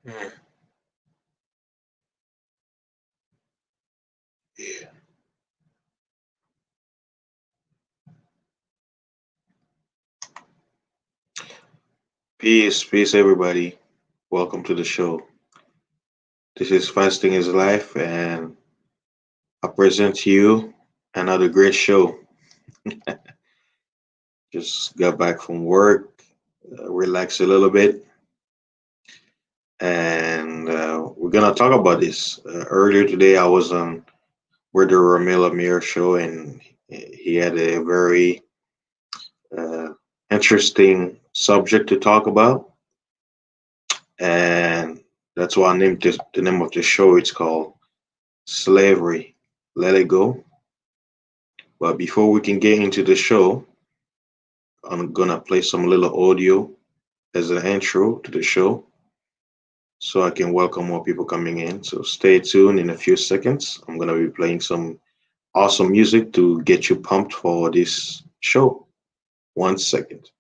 Mm, yeah. Peace, peace, everybody. Welcome to the show. This is Fasting is Life, and I present to you another great show. Just got back from work, relax a little bit, and we're gonna talk about this. Earlier today, I was on with the Ramil Amir show, and he had a very uh, interesting subject to talk about, and that's why I named the name of the show. It's called Slavery. Let it go. But before we can get into the show, I'm gonna play some little audio as an intro to the show so I can welcome more people coming in. So stay tuned in a few seconds. I'm gonna be playing some awesome music to get you pumped for this show. 1 second.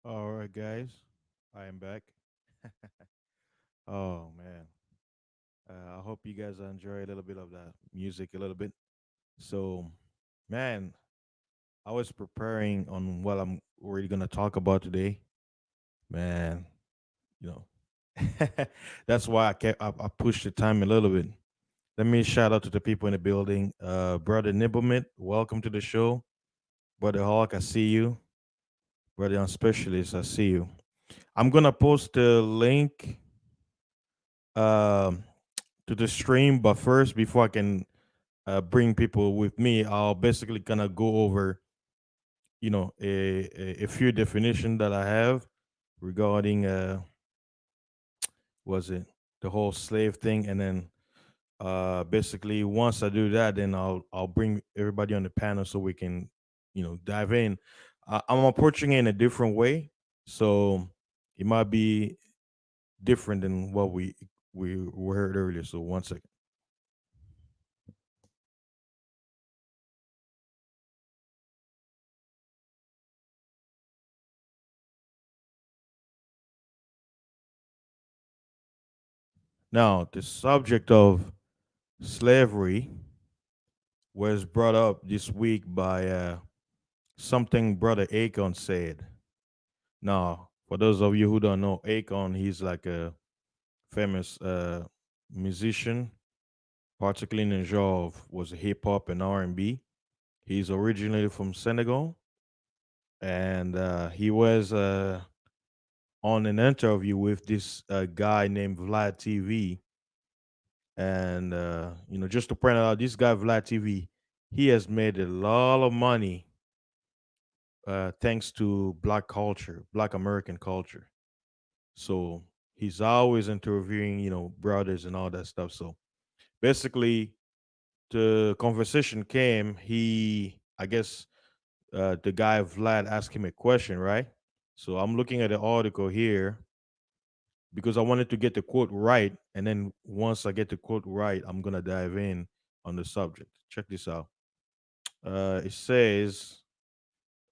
All right, guys, I am back. Oh man, I hope you guys enjoy a little bit of that music, a little bit. So, man, I was preparing on what I'm really gonna talk about today. Man, you know, that's why I pushed the time a little bit. Let me shout out to the people in the building. Brother Nibblemint, welcome to the show. Brother Hawk, I see you. Brother on Specialist, I see you. I'm gonna post the link um to the stream. But first, before I can bring people with me, I'll basically gonna go over, a few definition that I have regarding was it the whole slave thing, and then basically once I do that, then I'll bring everybody on the panel so we can, dive in. I'm approaching it in a different way, so it might be different than what we heard earlier. So one second. Now, the subject of slavery was brought up this week by something Brother Akon said. Now, for those of you who don't know Akon, he's like a famous musician, particularly in the genre of was hip hop and R&B. He's originally from Senegal, and he was on an interview with this guy named Vlad TV. And just to point out, this guy Vlad TV, he has made a lot of money thanks to black culture, black American culture. So he's always interviewing, brothers and all that stuff. So basically, the conversation came. I guess, the guy Vlad asked him a question, right? So I'm looking at the article here because I wanted to get the quote right, and then once I get the quote right, I'm gonna dive in on the subject. Check this out. It says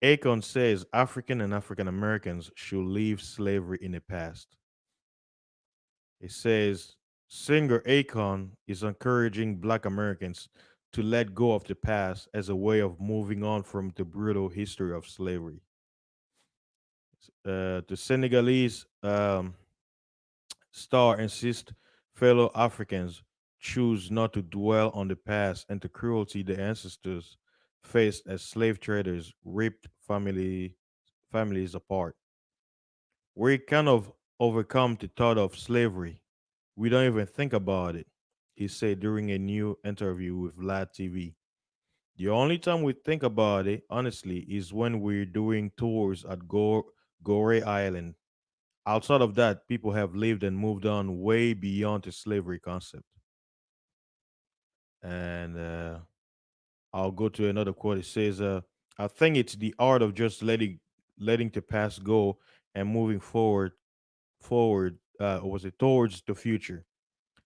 Akon says African and African Americans should leave slavery in the past. It says singer Akon is encouraging Black Americans to let go of the past as a way of moving on from the brutal history of slavery. The Senegalese star insists fellow Africans choose not to dwell on the past and the cruelty the ancestors faced as slave traders ripped families apart. We kind of overcome the thought of slavery. We don't even think about it, he said during a new interview with Vlad TV. The only time we think about it, honestly, is when we're doing tours at Gore Island. Outside of that, people have lived and moved on way beyond the slavery concept. And I'll go to another quote. It says, "I think it's the art of just letting the past go and moving forward. Or was it towards the future?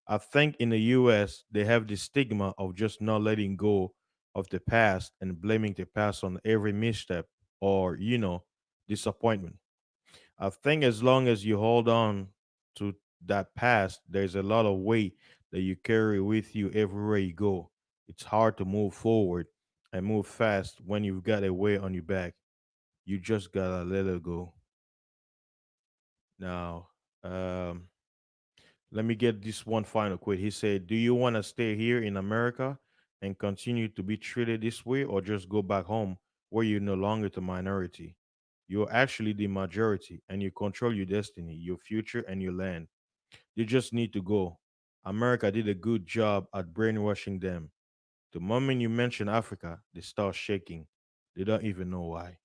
I think in the U.S. they have the stigma of just not letting go of the past and blaming the past on every misstep or disappointment. I think as long as you hold on to that past, there's a lot of weight that you carry with you everywhere you go. It's hard to move forward and move fast when you've got a weight on your back. You just gotta let it go." Now, um, let me get this one final quote. He said, "Do you want to stay here in America and continue to be treated this way, or just go back home where you're no longer the minority? You're actually the majority, and you control your destiny, your future, and your land. You just need to go. America did a good job at brainwashing them. The moment you mention Africa, they start shaking. They don't even know why."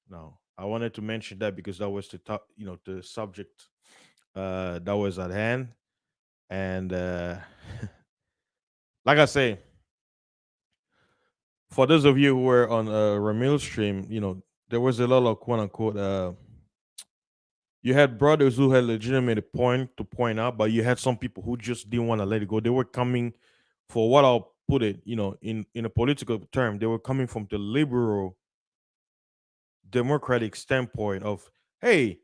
Now, I wanted to mention that because that was the top, the subject that was at hand. And like I say, for those of you who were on Ramil stream, there was a lot of quote unquote. You had brothers who had legitimate point to point out, but you had some people who just didn't want to let it go. They were coming for what I'll put it, in a political term, they were coming from the liberal democratic standpoint of, hey,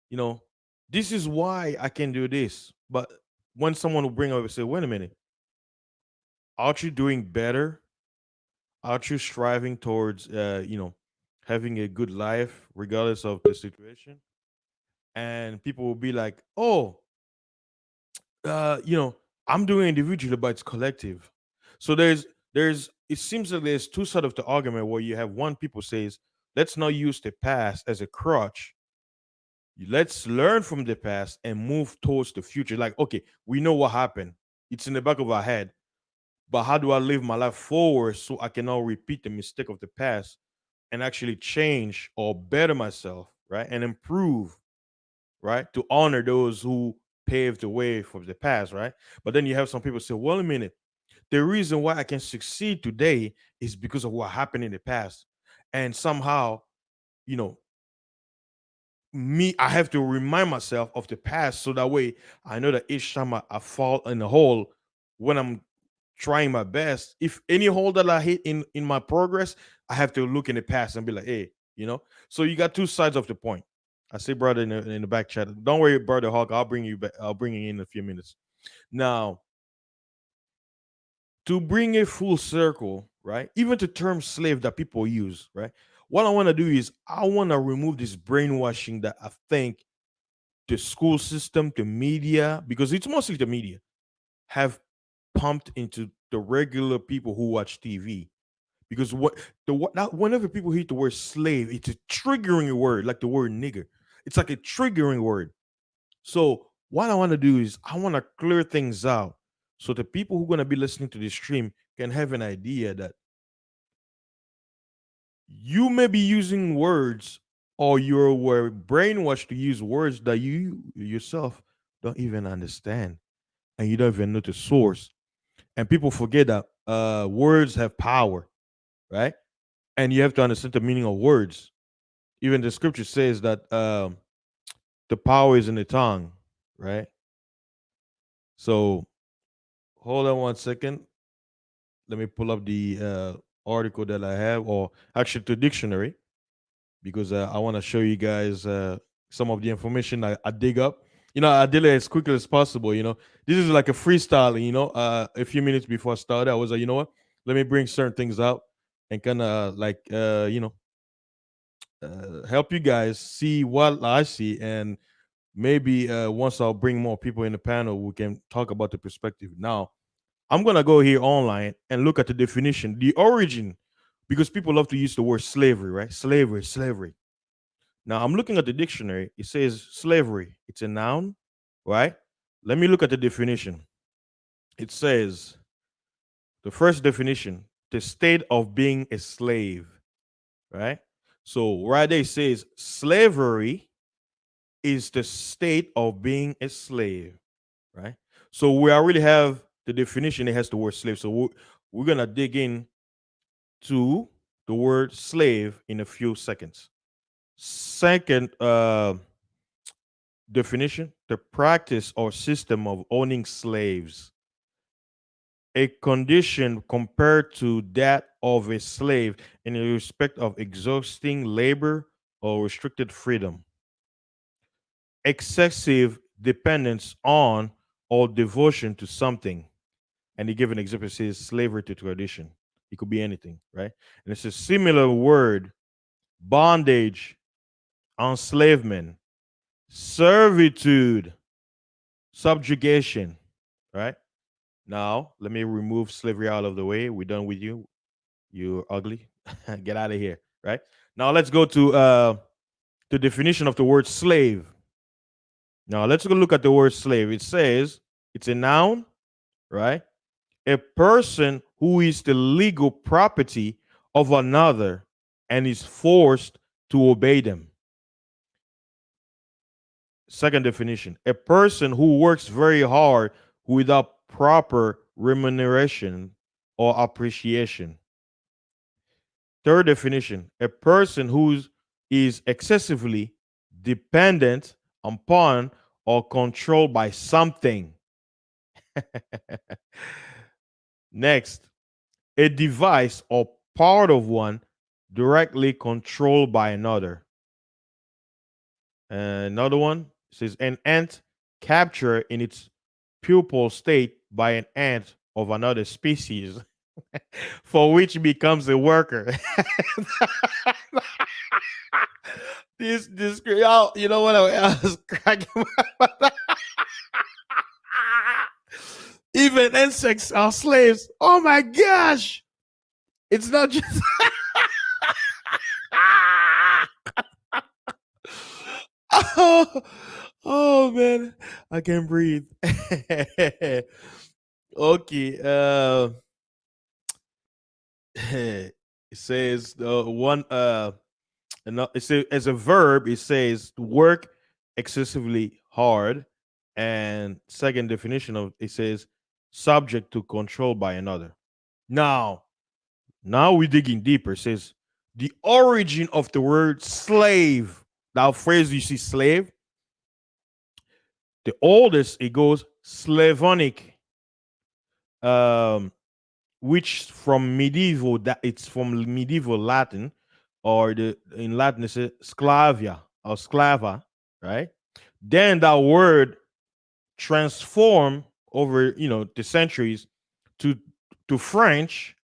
you know, this is why I can do this. But when someone will bring up and say, wait a minute, aren't you doing better? Aren't you striving towards having a good life regardless of the situation? And people will be like, oh, uh you know I'm doing individually, but it's collective. So there's it seems that there's two sides of the argument where you have one people says, let's not use the past as a crutch. Let's learn from the past and move towards the future. Like, okay, we know what happened, it's in the back of our head, but how do I live my life forward so I cannot repeat the mistake of the past and actually change or better myself, right? And improve, right? To honor those who paved the way for the past, right? But then you have some people say, well, a minute, the reason why I can succeed today is because of what happened in the past. And somehow, you know, I have to remind myself of the past so that way I know that each time I fall in a hole when I'm trying my best, if any hole that I hit in my progress, I have to look in the past and be like, hey, So you got two sides of the point. I say, brother, in the back chat. Don't worry, brother Hawk. I'll bring you back. I'll bring you in a few minutes. Now, to bring it full circle, right? Even the term slave that people use, right? What I want to do is I want to remove this brainwashing that I think the school system, the media, because it's mostly the media, have pumped into the regular people who watch TV. Because whenever people hear the word slave, it's a triggering word, like the word nigger. It's like a triggering word. So what I want to do is I want to clear things out so the people who are going to be listening to this stream can have an idea that you may be using words or you were brainwashed to use words that you yourself don't even understand and you don't even know the source. And people forget that words have power, right? And you have to understand the meaning of words. Even the scripture says that the power is in the tongue, right? So hold on one second. Let me pull up the article that I have, or actually the dictionary, because I want to show you guys some of the information I dig up. I did it as quickly as possible. This is like a freestyle. A few minutes before I started, I was like, you know what? Let me bring certain things out and kind of like, help you guys see what I see, and maybe once I'll bring more people in the panel, we can talk about the perspective. Now, I'm gonna go here online and look at the definition, the origin, because people love to use the word slavery, right? Slavery, slavery. Now, I'm looking at the dictionary. It says slavery. It's a noun, right? Let me look at the definition. It says the first definition: the state of being a slave, right? So right there it says slavery is the state of being a slave, right? So we already have the definition. It has the word slave. So we're gonna dig in to the word slave in a few seconds. Second definition: the practice or system of owning slaves, a condition compared to that of a slave in respect of exhausting labor or restricted freedom, excessive dependence on or devotion to something. And he gave an example, says slavery to tradition. It could be anything, right? And it's a similar word: bondage, enslavement, servitude, subjugation, right? Now, let me remove slavery out of the way. We're done with you. You're ugly. Get out of here, right? Now, let's go to the definition of the word slave. Now, let's go look at the word slave. It says it's a noun, right? A person who is the legal property of another and is forced to obey them. Second definition: a person who works very hard without proper remuneration or appreciation. Third definition: a person who is excessively dependent upon or controlled by something. Next, a device or part of one directly controlled by another. Another one says an ant captured in its pupal state by an ant of another species, for which it becomes a worker. this you know what I was cracking even insects are slaves. Oh my gosh. It's not just oh, oh man, I can't breathe. Okay. It says one it says as a verb, it says to work excessively hard, and second definition of it says subject to control by another. Now we're digging deeper. It says the origin of the word slave. that phrase you see slave, the oldest it goes Slavonic, um, which from medieval, that it's from medieval Latin, or the in Latin it's sclavia or sclava, right? Then that word transform over the centuries to French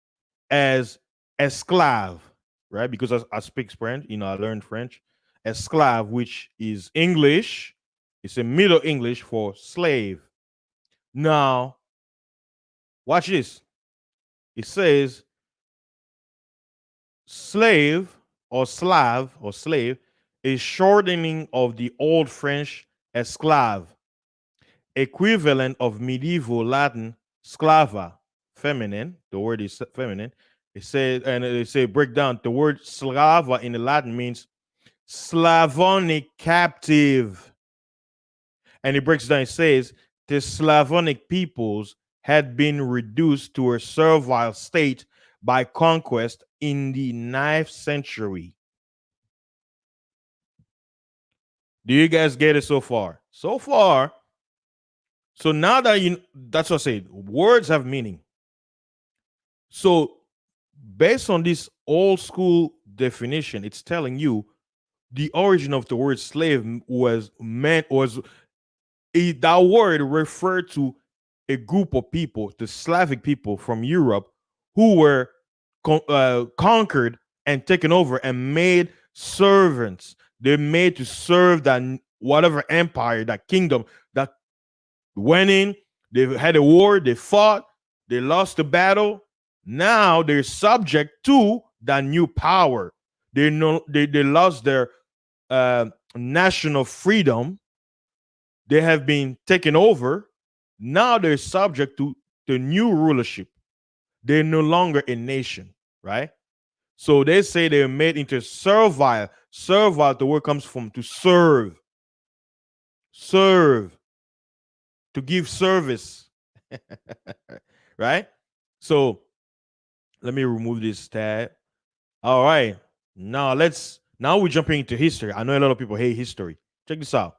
as esclave, right? Because I speak French, I learned French. Esclave, which is English, it's a Middle English for slave. Now, watch this. It says slave or slave is shortening of the old French esclave, equivalent of medieval Latin sclava, feminine. The word is feminine. It says, and it say break down. The word slava in the Latin means Slavonic captive, and it breaks down. It says the Slavonic peoples had been reduced to a servile state by conquest in the 9th century. Do you guys get it so far? So far. So now that that's what I said. Words have meaning. So based on this old school definition, it's telling you the origin of the word slave that word referred to a group of people, the Slavic people from Europe, who were conquered and taken over and made servants. They're made to serve that whatever empire, that kingdom that went in. They had a war, they fought, they lost the battle. Now they're subject to that new power. They lost their national freedom. They have been taken over. Now they're subject to the new rulership. They're no longer a nation, right? So they say they're made into servile. Servile, the word comes from to serve. Serve. To give service. Right? So let me remove this tab. All right. Now we're jumping into history. I know a lot of people hate history. Check this out.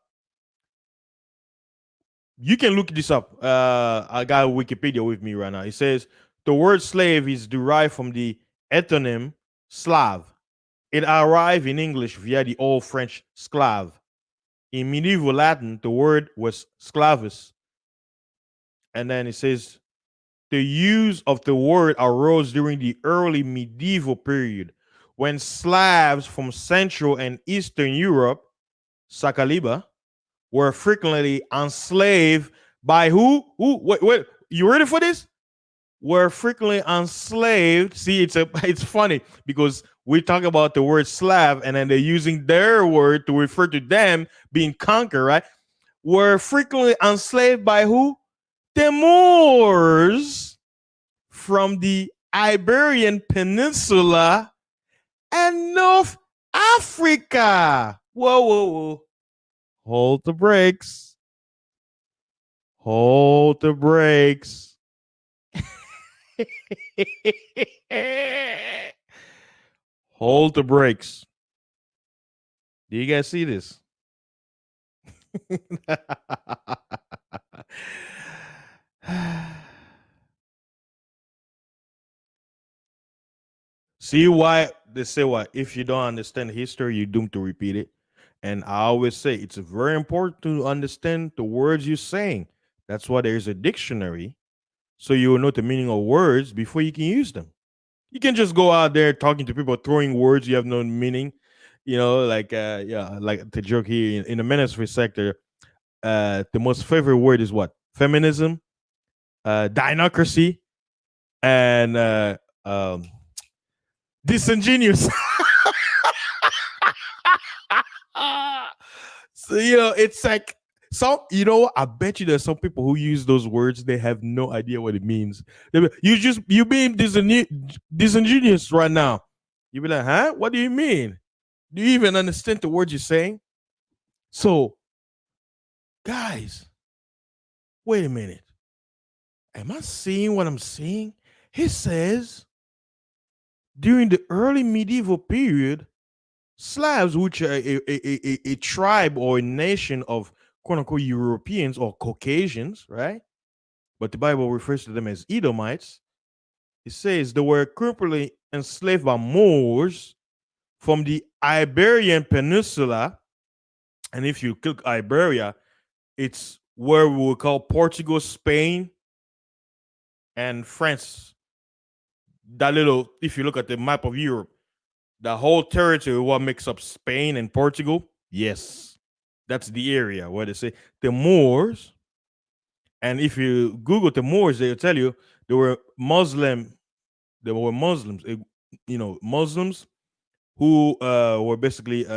You can look this up. I got Wikipedia with me right now. It says the word slave is derived from the etonym Slav. It arrived in English via the Old French sclave. In medieval Latin, the word was sclavus. And then it says the use of the word arose during the early medieval period when Slavs from Central and Eastern Europe, Sakaliba, were frequently enslaved by who? Wait, you ready for this? Were frequently enslaved. See, it's funny because we talk about the word Slav and then they're using their word to refer to them being conquered, right? Were frequently enslaved by who? The Moors from the Iberian Peninsula and North Africa. Whoa. Hold the brakes. Hold the brakes. Hold the brakes. Do you guys see this? See why they say what? If you don't understand history, you're doomed to repeat it. And I always say it's very important to understand the words you're saying. That's why there's a dictionary, so you will know the meaning of words before you can use them. You can just go out there talking to people, throwing words you have no meaning. Like like the joke here in the ministry sector. The most favorite word is what? Feminism, dinocracy, and disingenuous. So it's like I bet you there's some people who use those words, they have no idea what it means. You being disingenuous right now. You be like, huh? What do you mean? Do you even understand the words you're saying? So, guys, wait a minute. Am I seeing what I'm seeing? He says during the early medieval period, Slavs, which are a tribe or a nation of quote unquote Europeans or Caucasians, right? But the Bible refers to them as Edomites. It says they were currently enslaved by Moors from the Iberian Peninsula. And if you click Iberia, it's where we would call Portugal, Spain, and France. That little, if you look at the map of Europe, the whole territory, what makes up Spain and Portugal, yes, that's the area where they say the Moors. And if you Google the Moors, they'll tell you they were Muslim. They were Muslims, Muslims who were basically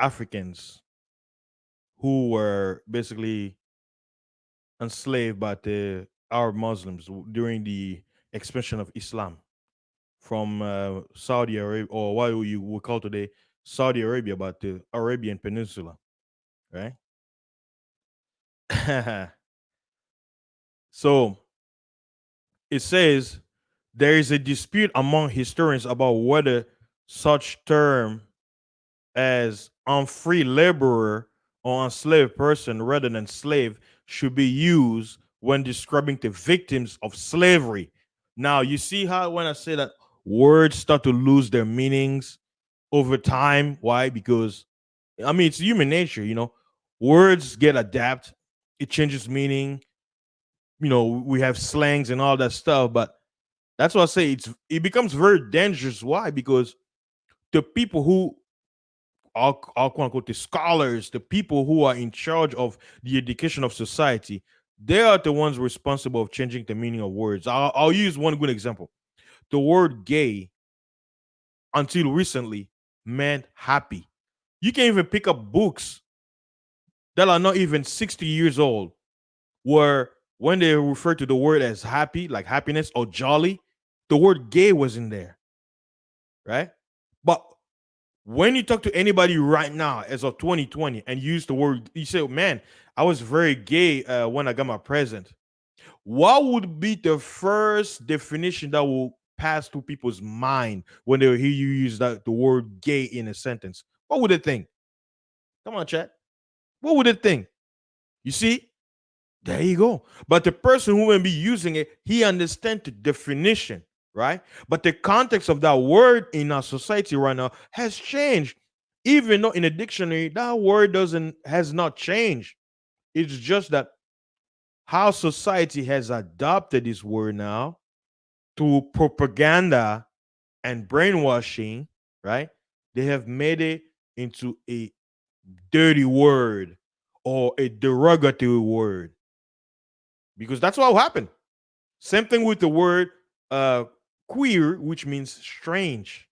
Africans who were basically enslaved by the Arab Muslims during the expansion of Islam from Saudi Arabia, or what you would call today Saudi Arabia, but the Arabian Peninsula, right? So it says there is a dispute among historians about whether such term as unfree laborer or enslaved person rather than slave should be used when describing the victims of slavery. Now, you see how when I say that words start to lose their meanings over time. Why? Because I mean it's human nature. Words get adapt, it changes meaning. We have slangs and all that stuff, but that's why I say it becomes very dangerous. Why? Because the people who are quote unquote the scholars, the people who are in charge of the education of society, they are the ones responsible of changing the meaning of words. I'll use one good example. The word gay until recently meant happy. You can even pick up books that are not even 60 years old, where when they refer to the word as happy, like happiness or jolly, the word gay was in there, right? But when you talk to anybody right now as of 2020 and use the word, you say, man, I was very gay when I got my present. What would be the first definition that will pass through people's mind when they hear you use the word gay in a sentence? What would they think? Come on, chat. What would they think? You see, there you go. But the person who will be using it, he understands the definition, right? But the context of that word in our society right now has changed. Even though in a dictionary, that word doesn't has not changed. It's just that how society has adopted this word now through propaganda and brainwashing, right? They have made it into a dirty word or a derogatory word because that's what happened. Same thing with the word uh, queer, which means strange,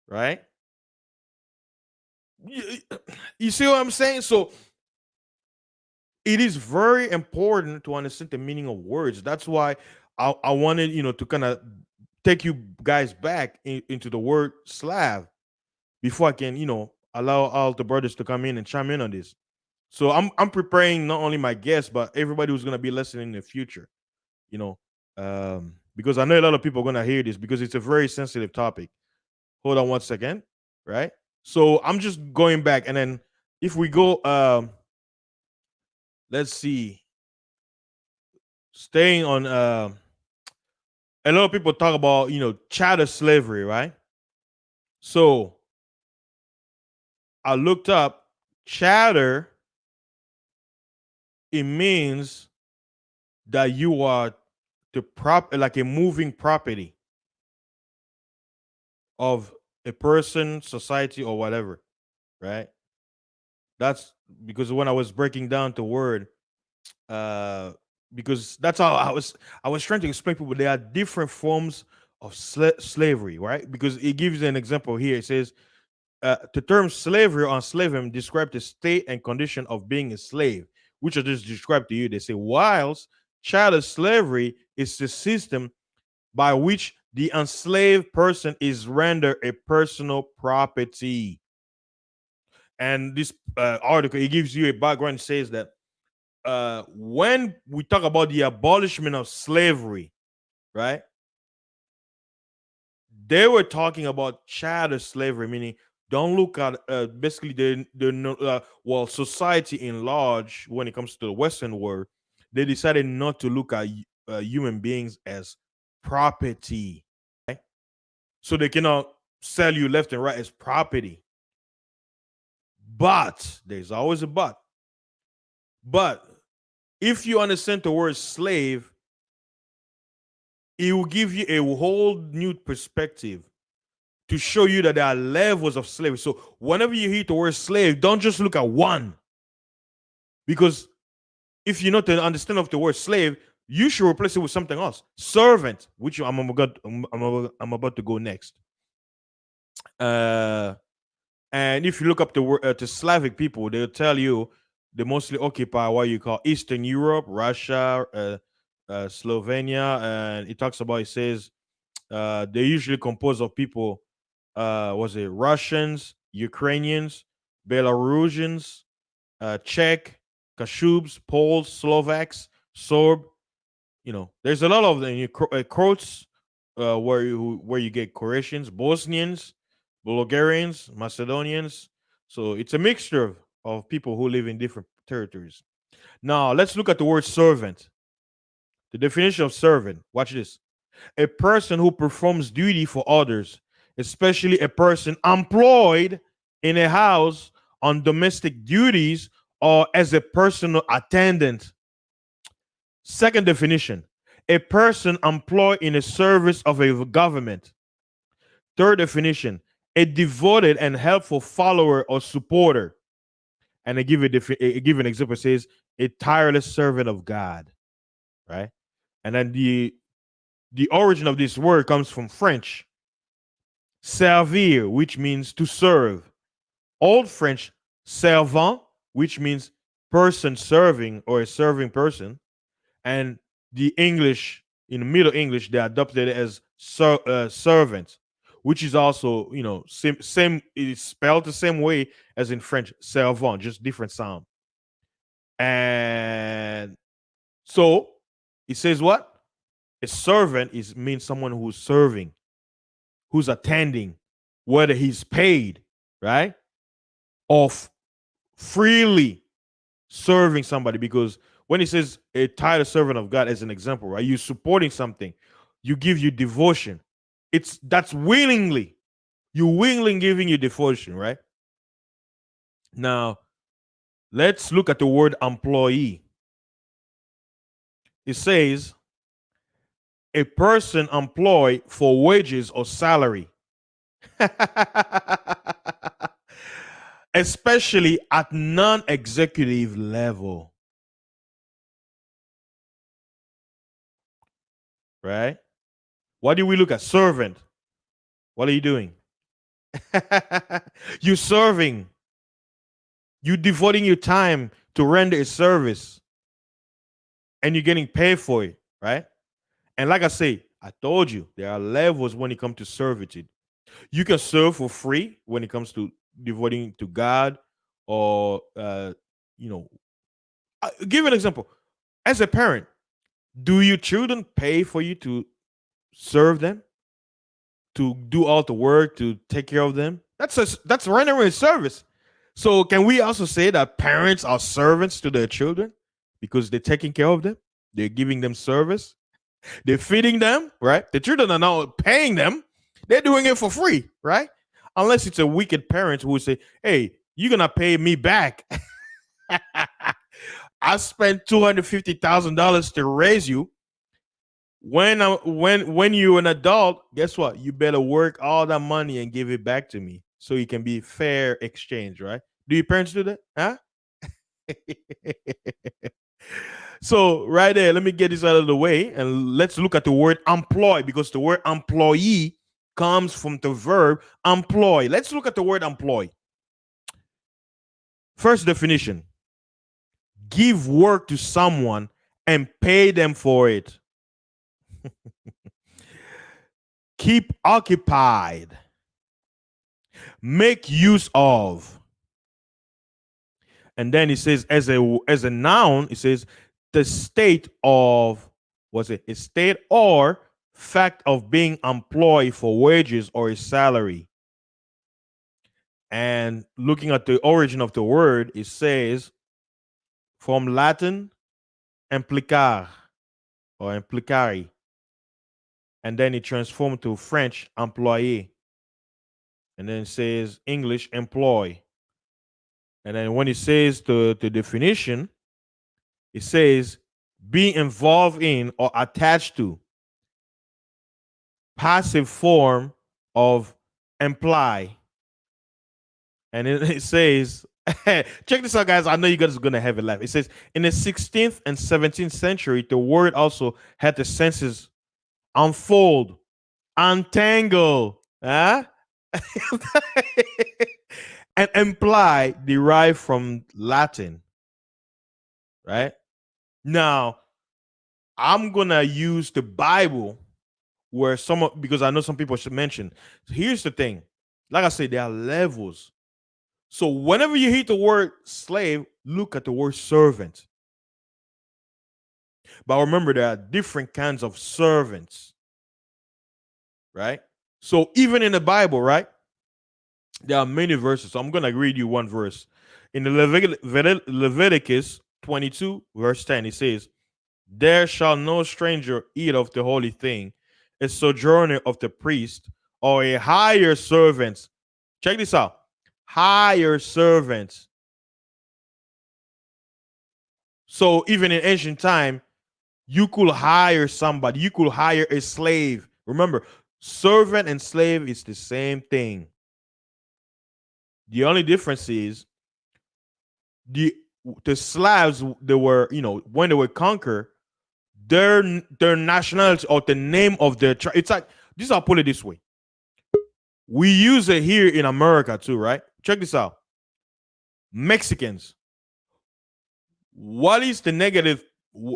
right? You, you see what I'm saying? So it is very important to understand the meaning of words. That's why I wanted, to kind of take you guys back into the word Slav before I can, allow all the brothers to come in and chime in on this. So I'm preparing not only my guests but everybody who's gonna be listening in the future. You know, because I know a lot of people are gonna hear this because it's a very sensitive topic. Hold on one second, right? So I'm just going back, and then if we go, let's see, staying on. A lot of people talk about chattel slavery, right? So I looked up chatter. It means that you are the prop like a moving property of a person, society, or whatever, right? That's because when I was breaking down the word, uh, because that's how I was trying to explain to people there are different forms of slavery, right? Because it gives an example here. It says the term slavery or enslavement describe the state and condition of being a slave, which I just described to you. They say, whilst chattel slavery is the system by which the enslaved person is rendered a personal property. And this article, it gives you a background, says that when we talk about the abolishment of slavery, right? They were talking about chattel slavery, meaning Don't look at basically well, society in large when it comes to the Western world, they decided not to look at human beings as property, right? So they cannot sell you left and right as property. But there's always a but. But if you understand the word slave, it will give you a whole new perspective to show you that there are levels of slavery. So whenever you hear the word slave, don't just look at one. Because if you know the understand of the word slave, you should replace it with something else. Servant, which I'm about to go next. And if you look up the word to Slavic people, they'll tell you they mostly occupy what you call Eastern Europe, Russia, Slovenia, and it talks about, it says they're usually composed of people, was it Russians, Ukrainians, Belarusians, Czech, Kashubs, Poles, Slovaks, Sorb. There's a lot of them. Croats, where you get Croatians, Bosnians, Bulgarians, Macedonians. So it's a mixture of people who live in different territories. Now let's look at the word servant. The definition of servant. Watch this: a person who performs duty for others, especially a person employed in a house on domestic duties or as a personal attendant. Second definition: a person employed in the service of a government. Third definition: a devoted and helpful follower or supporter. And I give an example. It says a tireless servant of God, right? And then the origin of this word comes from French, servir, which means to serve. Old French, servant, which means person serving or a serving person. And the English, in the Middle English, they adopted it as servant, which is also, same, it's spelled the same way as in French, servant, just different sound. And so it says what? A servant means someone who's serving, who's attending, whether he's paid, right? Or freely serving somebody. Because when he says a titled servant of God as an example, right? You're supporting something, you give your devotion. That's willingly. You willingly giving your devotion, right? Now, let's look at the word employee. It says a person employed for wages or salary, especially at non-executive level. Right? What do we look at? Servant. What are you doing? You're serving. You're devoting your time to render a service. And you're getting paid for it, right? And like I say, I told you, there are levels when it comes to servitude. You can serve for free when it comes to devoting to God, or give an example. As a parent, do your children pay for you to serve them, to do all the work, to take care of them? That's rendering a service. So can we also say that parents are servants to their children because they're taking care of them? They're giving them service. They're feeding them, right? The children are not paying them. They're doing it for free, right? Unless it's a wicked parent who will say, hey, you're going to pay me back. I spent $250,000 to raise you. When you're an adult, guess what? You better work all that money and give it back to me so it can be fair exchange, right? Do your parents do that? Huh? So right there, let me get this out of the way and let's look at the word employ, because the word employee comes from the verb employ. Let's look at the word employ. First definition: give work to someone and pay them for it. Keep occupied. Make use of. And then it says as a noun, it says the state of, what's it? A state or fact of being employed for wages or a salary. And looking at the origin of the word, it says from Latin implicar or implicari, and then it transformed to French employé, and then it says English employ. And then when it says the definition, it says be involved in or attached to, passive form of imply. And it says, check this out, guys. I know you guys are going to have a laugh. It says, in the 16th and 17th century, the word also had the senses unfold, untangle, huh? And imply derived from Latin, right? Now, I'm going to use the Bible where because I know some people should mention. Here's the thing. Like I said, there are levels. So whenever you hear the word slave, look at the word servant. But remember, there are different kinds of servants, right? So even in the Bible, right, there are many verses. So I'm going to read you one verse. In the Leviticus 22, verse 10, it says, there shall no stranger eat of the holy thing, a sojourner of the priest, or a hire servant. Check this out. Hire servants. So even in ancient time, you could hire somebody. You could hire a slave. Remember, servant and slave is the same thing. The only difference is the Slavs, they were, when they were conquered, their nationality or the name of their tribe. It's like this. I'll put it this way. We use it here in America too, right? Check this out. Mexicans. What is the negative?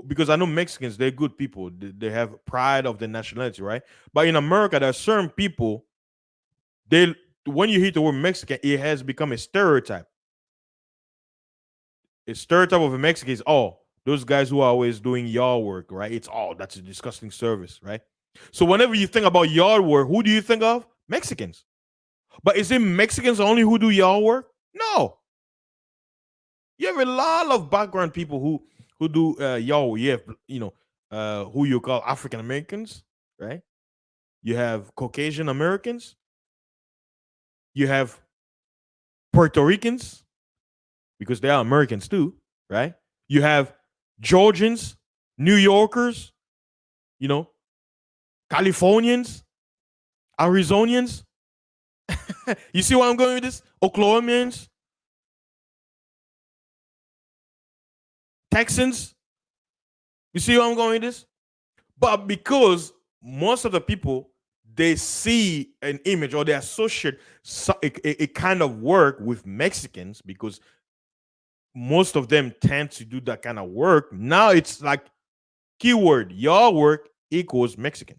Because I know Mexicans, they're good people. They have pride of their nationality, right? But in America, there are certain people, when you hear the word Mexican, it has become a stereotype. A stereotype of a Mexican is, those guys who are always doing yard work, right? It's that's a disgusting service, right? So whenever you think about yard work, who do you think of? Mexicans. But is it Mexicans only who do yard work? No. You have a lot of background people who do yard. You have who you call African Americans, right? You have Caucasian Americans. You have Puerto Ricans, because they are Americans too, right? You have Georgians, New Yorkers, Californians, Arizonians. You see where I'm going with this? Oklahomans, Texans. You see where I'm going with this? But because most of the people, they see an image or they associate a kind of work with Mexicans, because most of them tend to do that kind of work. Now it's like keyword, your work equals Mexicans,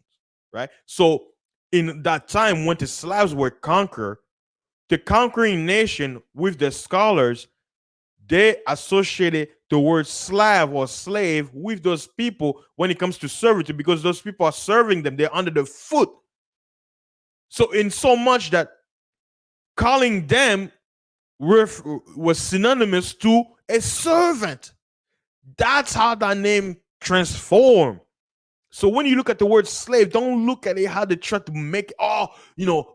right? So in that time when the Slavs were conquered, the conquering nation with the scholars, they associated the word Slav or slave with those people when it comes to servitude, because those people are serving them. They're under the foot. So in so much that calling them was synonymous to a servant. That's how that name transformed. So when you look at the word slave, don't look at it how they try to make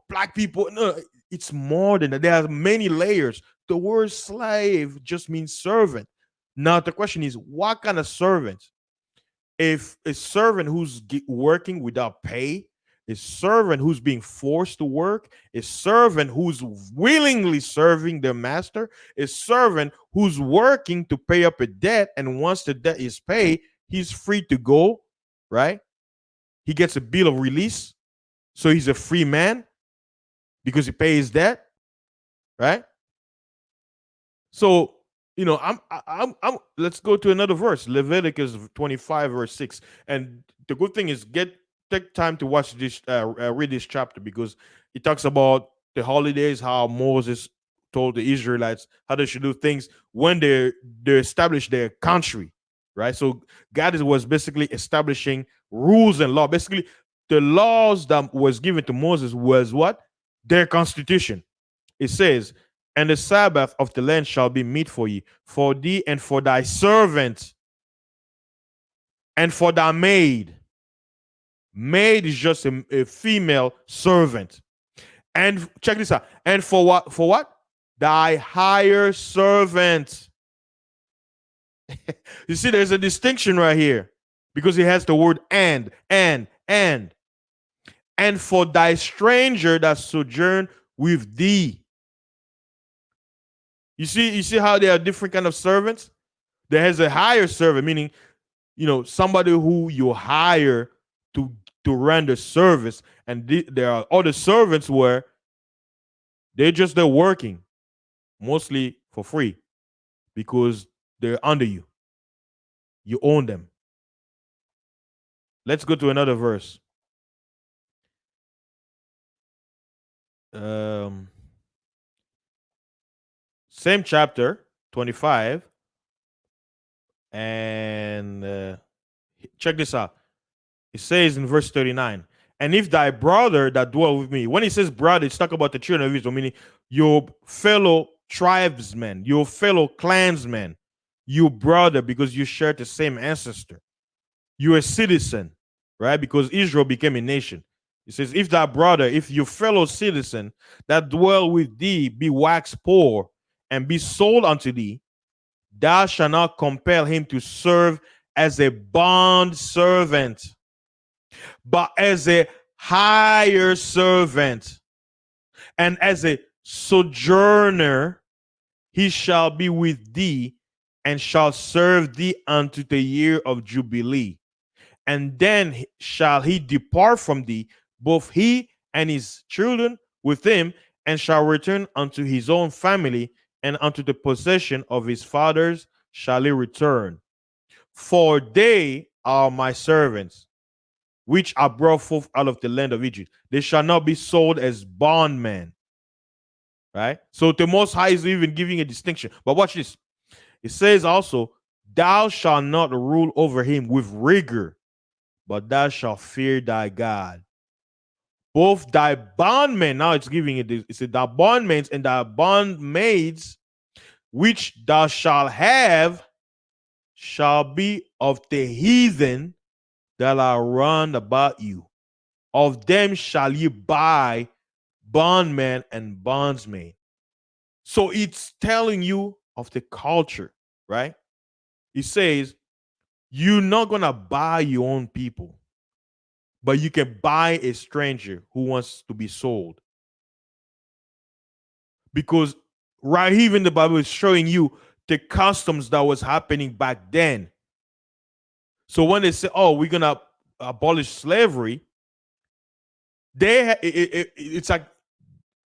black people. No, it's more than that. There are many layers. The word slave just means servant. Now the question is, what kind of servant? If a servant who's working without pay, a servant who's being forced to work, a servant who's willingly serving their master, a servant who's working to pay up a debt, and once the debt is paid, he's free to go, right? He gets a bill of release, so he's a free man because he pays debt, right? So I'm let's go to another verse, Leviticus 25 verse 6. And the good thing is, take time to watch this, read this chapter, because it talks about the holidays, how Moses told the Israelites how they should do things when they establish their country, right? So God was basically establishing rules and law. Basically, the laws that was given to Moses was what? Their constitution. It says, And the Sabbath of the land shall be meat for thee and for thy servant, and for thy maid. Maid is just a female servant. And check this out. And for what? For what? Thy higher servant. You see, there's a distinction right here because it has the word and. And for thy stranger that sojourn with thee. You see how there are different kind of servants? There has a higher servant, meaning, somebody who you hire to render service, and there are other servants where they're working mostly for free because they're under you. You own them. Let's go to another verse. Same chapter 25, and check this out. It says in verse 39, and if thy brother that dwell with me, when he says brother, it's talking about the children of Israel, meaning your fellow tribesmen, your fellow clansmen, your brother, because you share the same ancestor. You're a citizen, right? Because Israel became a nation. It says, if thy brother, if your fellow citizen that dwell with thee be waxed poor and be sold unto thee, thou shalt not compel him to serve as a bond servant, but as a higher servant, and as a sojourner he shall be with thee, and shall serve thee unto the year of Jubilee. And then shall he depart from thee, both he and his children with him, and shall return unto his own family, and unto the possession of his fathers shall he return. For they are my servants, which are brought forth out of the land of Egypt. They shall not be sold as bondmen. Right? So the Most High is even giving a distinction. But watch this. It says also, thou shalt not rule over him with rigor, but thou shalt fear thy God. Both thy bondmen, now it's giving it said thy bondmen and thy bondmaids, which thou shalt have, shall be of the heathen that are round about you. Of them shall ye buy bondmen and bondsmaid. So it's telling you of the culture, right? It says you're not gonna buy your own people, but you can buy a stranger who wants to be sold. Because right here in the Bible is showing you the customs that was happening back then. So when they say, "Oh, we're gonna abolish slavery," it's like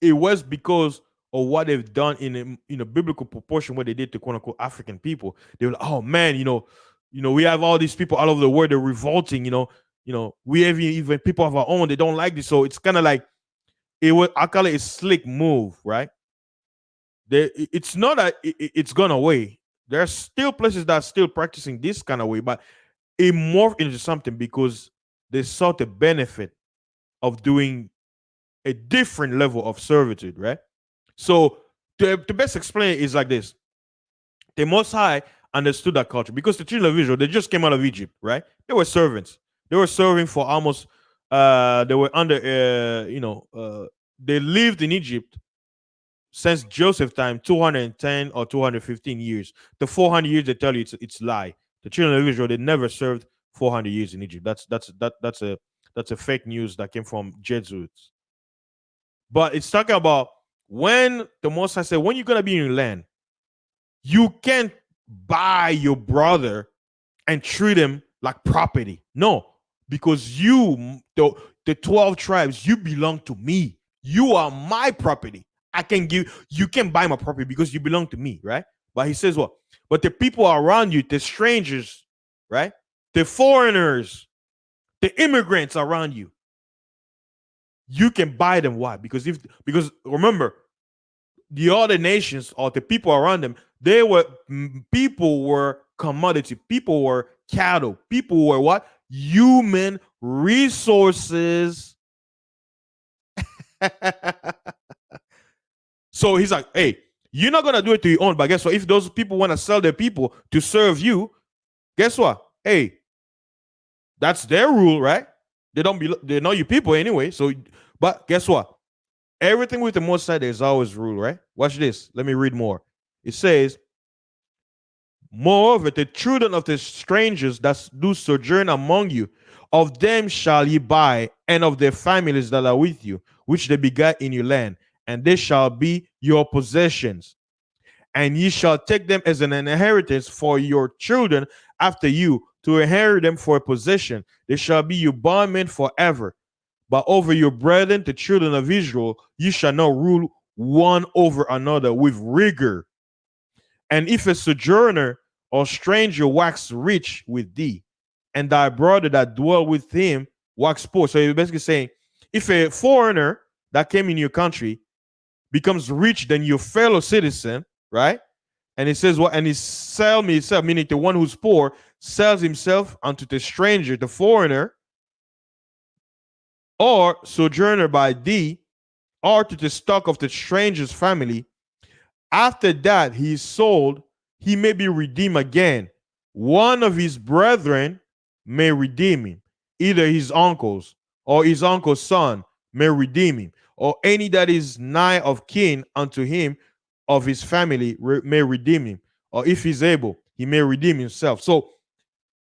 it was because of what they've done in a biblical proportion, what they did to quote unquote African people. They were like, "Oh man, we have all these people all over the world. They're revolting. We have even people of our own. They don't like this." So it's kind of like I call it a slick move, right? It's not that it's gone away. There are still places that are still practicing this kind of way, but it morphed into something because they saw the benefit of doing a different level of servitude, right? So the best explain is like this: the Most High understood that culture because the children of Israel, they just came out of Egypt, right? They were servants. They were serving for almost. They were under. They lived in Egypt since Joseph time, 210 or 215 years. The 400 years they tell you it's lie. The children of Israel, they never served 400 years in Egypt. That's a fake news that came from Jesuits. But it's talking about when the Most High said, when you're gonna be in your land, you can't buy your brother and treat him like property. No, because the 12 tribes, you belong to me. You are my property. You can buy my property because you belong to me, right? But he says what? But the people around you, the strangers, right? The foreigners, the immigrants around you, you can buy them. Why? Because remember, the other nations or the people around them, people were commodity, people were cattle, people were what? Human resources. So he's like, hey, You're not gonna do it to your own, but guess what? If those people want to sell their people to serve you, guess what? Hey, that's their rule, right? They're not your people anyway. So, but guess what? Everything with the Most High, there's always rule, right? Watch this. Let me read more. It says, moreover, the children of the strangers that do sojourn among you, of them shall ye buy, and of their families that are with you, which they begat in your land, and they shall be your possessions. And ye shall take them as an inheritance for your children after you, to inherit them for a possession. They shall be your bondmen forever. But over your brethren, the children of Israel, you shall not rule one over another with rigor. And if a sojourner or stranger wax rich with thee, and thy brother that dwell with him wax poor. So you're basically saying, if a foreigner that came in your country becomes rich than your fellow citizen, right? And it says what? And he sell me himself, meaning the one who's poor sells himself unto the stranger, the foreigner, or sojourner by thee, or to the stock of the stranger's family. After that he is sold, he may be redeemed again. One of his brethren may redeem him, either his uncles or his uncle's son may redeem him, or any that is nigh of kin unto him of his family may redeem him, or if he's able, he may redeem himself. So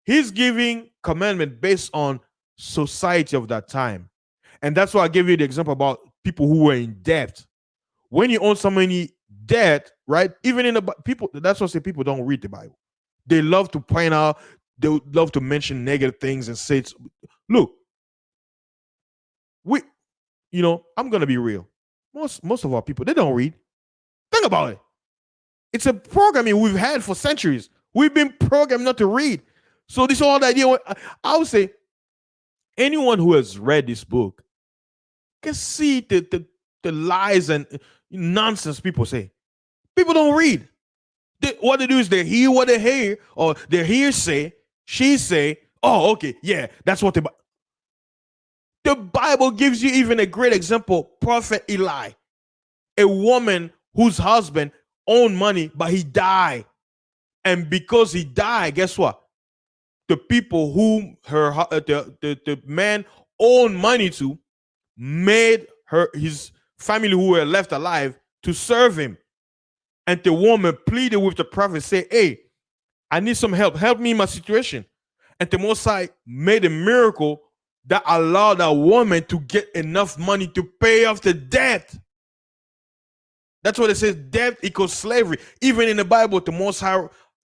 he's giving commandment based on society of that time. And that's why I gave you the example about people who were in debt. When you own so many debt, right? Even in the people, that's why I say people don't read the Bible. They love to point out, they would love to mention negative things and say, look, I'm gonna be real. Most of our people, they don't read. Think about it. It's a programming we've had for centuries. We've been programmed not to read. So this whole idea, I would say, anyone who has read this book can see the lies and nonsense people say. People don't read. What they do is they hear what they hear, or they hear say, she say, oh, okay, yeah, that's what the Bible gives you even a great example. Prophet Eli, a woman whose husband owned money, but he died. And because he died, guess what? The people whom the man owed money to made his family who were left alive to serve him. And the woman pleaded with the prophet, say, hey, I need some help. Help me in my situation. And the Most High made a miracle that allowed that woman to get enough money to pay off the debt. That's what it says, debt equals slavery. Even in the Bible, the Most High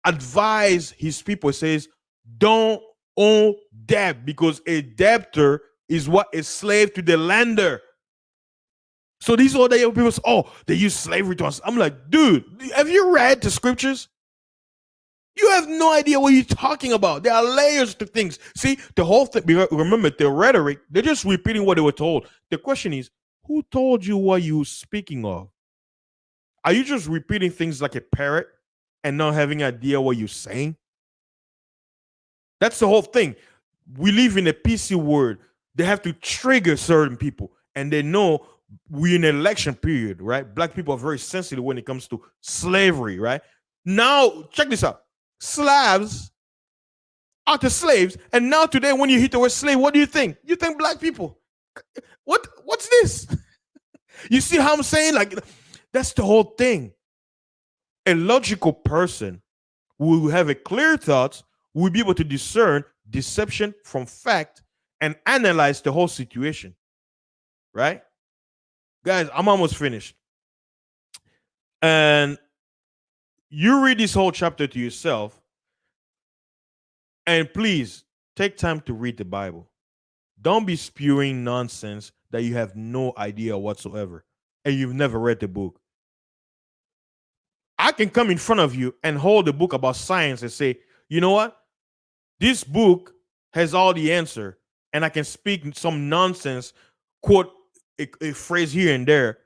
advised his people, says, don't owe debt, because a debtor is what? A slave to the lender. So these are the young people say, oh, they use slavery to us. I'm like, dude, have you read the scriptures? You have no idea what you're talking about. There are layers to things. See, the whole thing, remember, the rhetoric, they're just repeating what they were told. The question is, who told you what you're speaking of? Are you just repeating things like a parrot and not having idea what you're saying? That's the whole thing. We live in a PC world. They have to trigger certain people, and they know we're in an election period, right? Black people are very sensitive when it comes to slavery, right? Now, check this out. Slavs are the slaves, and now today, when you hit the word slave, what do you think? You think black people. What's this? You see how I'm saying? Like, that's the whole thing. A logical person who will have a clear thought will be able to discern deception from fact and analyze the whole situation. Right? Guys, I'm almost finished. And you read this whole chapter to yourself, and please take time to read the Bible. Don't be spewing nonsense that you have no idea whatsoever and you've never read the book. I can come in front of you and hold a book about science and say, you know what? This book has all the answer, and I can speak some nonsense, quote a phrase here and there,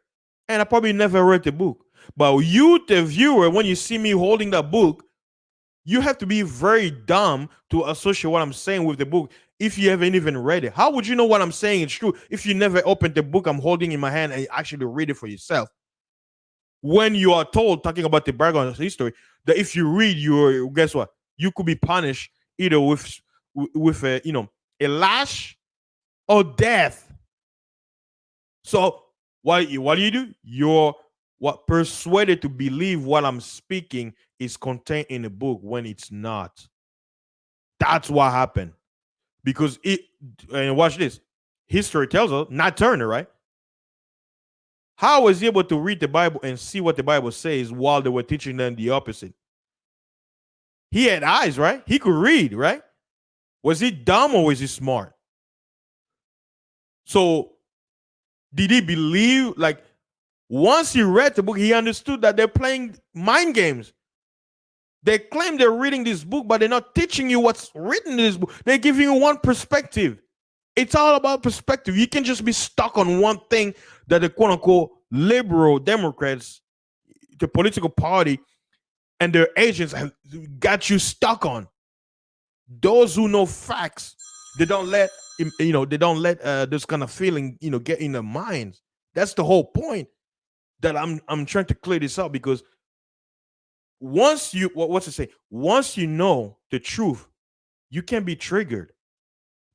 and I probably never read the book. But you, the viewer, when you see me holding that book, you have to be very dumb to associate what I'm saying with the book if you haven't even read it. How would you know what I'm saying is true if you never opened the book I'm holding in my hand and actually read it for yourself? when you are told, talking about the background of history, that if you read, you guess what, you could be punished either with a, a lash or death. So what do you do? You're what persuaded to believe what I'm speaking is contained in a book when it's not. That's what happened. Because it, and watch this. History tells us, not Turner, right? How was he able to read the Bible and see what the Bible says while they were teaching them the opposite? He had eyes, right? He could read, right? Was he dumb or was he smart? So did he believe, like, once he read the book, he understood that they're playing mind games. They claim they're reading this book, but they're not teaching you what's written in this book. They're giving you one perspective. It's all about perspective. You can just be stuck on one thing that the quote unquote liberal Democrats, the political party, and their agents have got you stuck on. Those who know facts, they don't let this kind of feeling get in their minds. That's the whole point that I'm trying to clear this up, because once you what's it say? Once you know the truth, you can be triggered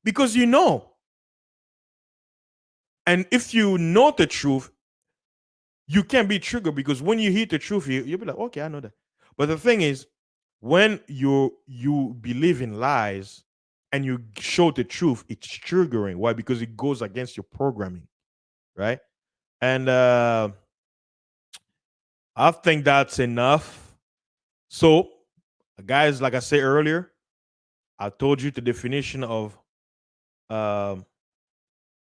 because you know. And if you know the truth, you can be triggered because when you hear the truth, you'll be like, okay, I know that. But the thing is, when you believe in lies and you show the truth, it's triggering. Why? Because it goes against your programming, right? And I think that's enough. So, guys, like I said earlier, I told you the definition of um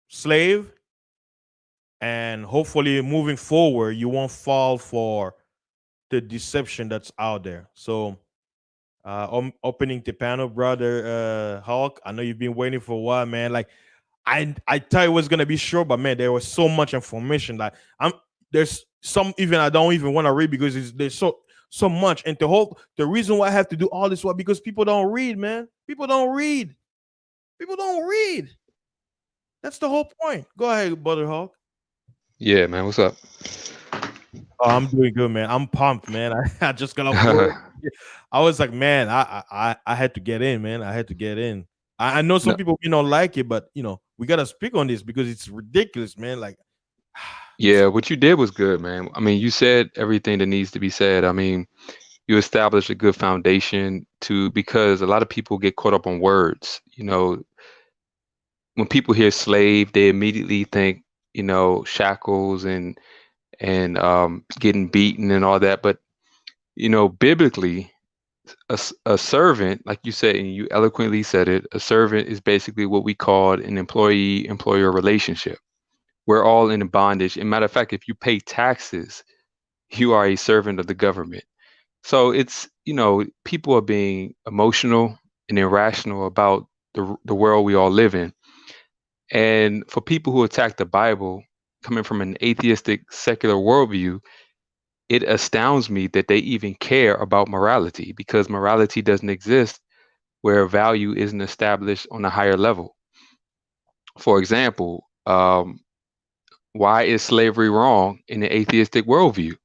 slave, and hopefully moving forward, you won't fall for the deception that's out there. So, I'm opening the panel, brother Hulk. I know you've been waiting for a while, man. Like, I thought it was gonna be short, but man, there was so much information. Like, there's some even I don't even want to read because there's so much. And the reason why I have to do all this, why? Because people don't read, man. People don't read. People don't read. That's the whole point. Go ahead, brother Hulk. Yeah, man. What's up? Oh, I'm doing good, man. I'm pumped, man. I just got off work. I was like, man, I had to get in, man. I had to get in. I know some No, people don't like it, but we gotta speak on this because it's ridiculous, man. Like, yeah, what you did was good, man. I mean, you said everything that needs to be said. I mean, you established a good foundation to because a lot of people get caught up on words. When people hear slave, they immediately think, shackles and getting beaten and all that. But biblically, a servant, like you said, and you eloquently said it, a servant is basically what we called an employee-employer relationship. We're all in bondage. And matter of fact, if you pay taxes, you are a servant of the government. So it's, people are being emotional and irrational about the world we all live in. And for people who attack the Bible, coming from an atheistic, secular worldview, it astounds me that they even care about morality because morality doesn't exist where value isn't established on a higher level. For example, why is slavery wrong in the atheistic worldview?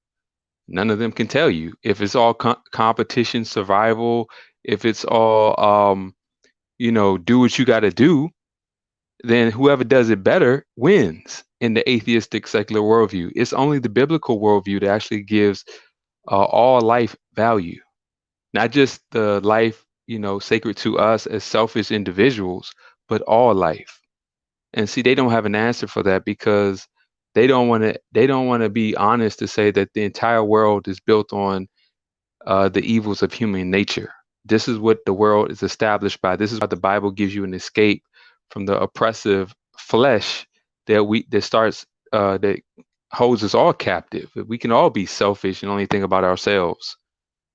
None of them can tell you. If it's all competition, survival, if it's all, do what you got to do, then whoever does it better wins in the atheistic secular worldview. It's only the biblical worldview that actually gives all life value, not just the life, sacred to us as selfish individuals, but all life. And see, they don't have an answer for that because they don't want to be honest to say that the entire world is built on the evils of human nature. This is what the world is established by. This is why the Bible gives you an escape from the oppressive flesh that holds us all captive. We can all be selfish and only think about ourselves,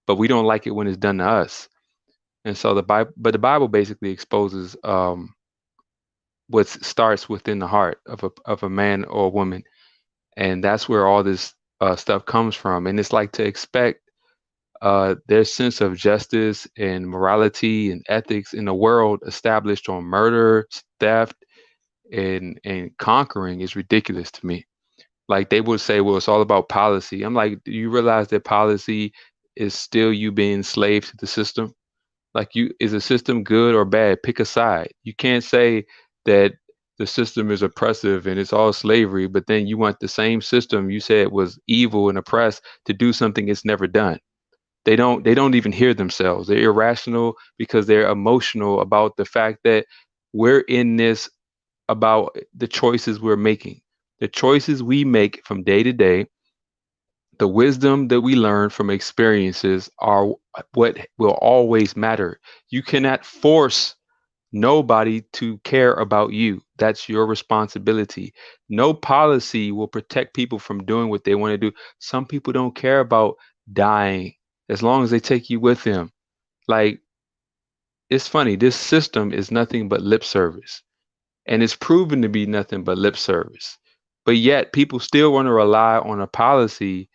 but we don't like it when it's done to us. And so the Bible basically exposes what starts within the heart of a man or a woman, and that's where all this stuff comes from. And it's like to expect their sense of justice and morality and ethics in a world established on murder, theft, and conquering is ridiculous to me. Like they would say, well, it's all about policy. I'm like, do you realize that policy is still you being slave to the system? Like you, is a system good or bad? Pick a side. You can't say that the system is oppressive and it's all slavery, but then you want the same system you said was evil and oppressed to do something it's never done. They don't even hear themselves. They're irrational because they're emotional about the fact that we're in this, about the choices we're making. The choices we make from day to day, the wisdom that we learn from experiences are what will always matter. You cannot force nobody to care about you. That's your responsibility. No policy will protect people from doing what they want to do. Some people don't care about dying as long as they take you with them. Like, it's funny, this system is nothing but lip service, and it's proven to be nothing but lip service. But yet, people still want to rely on a policy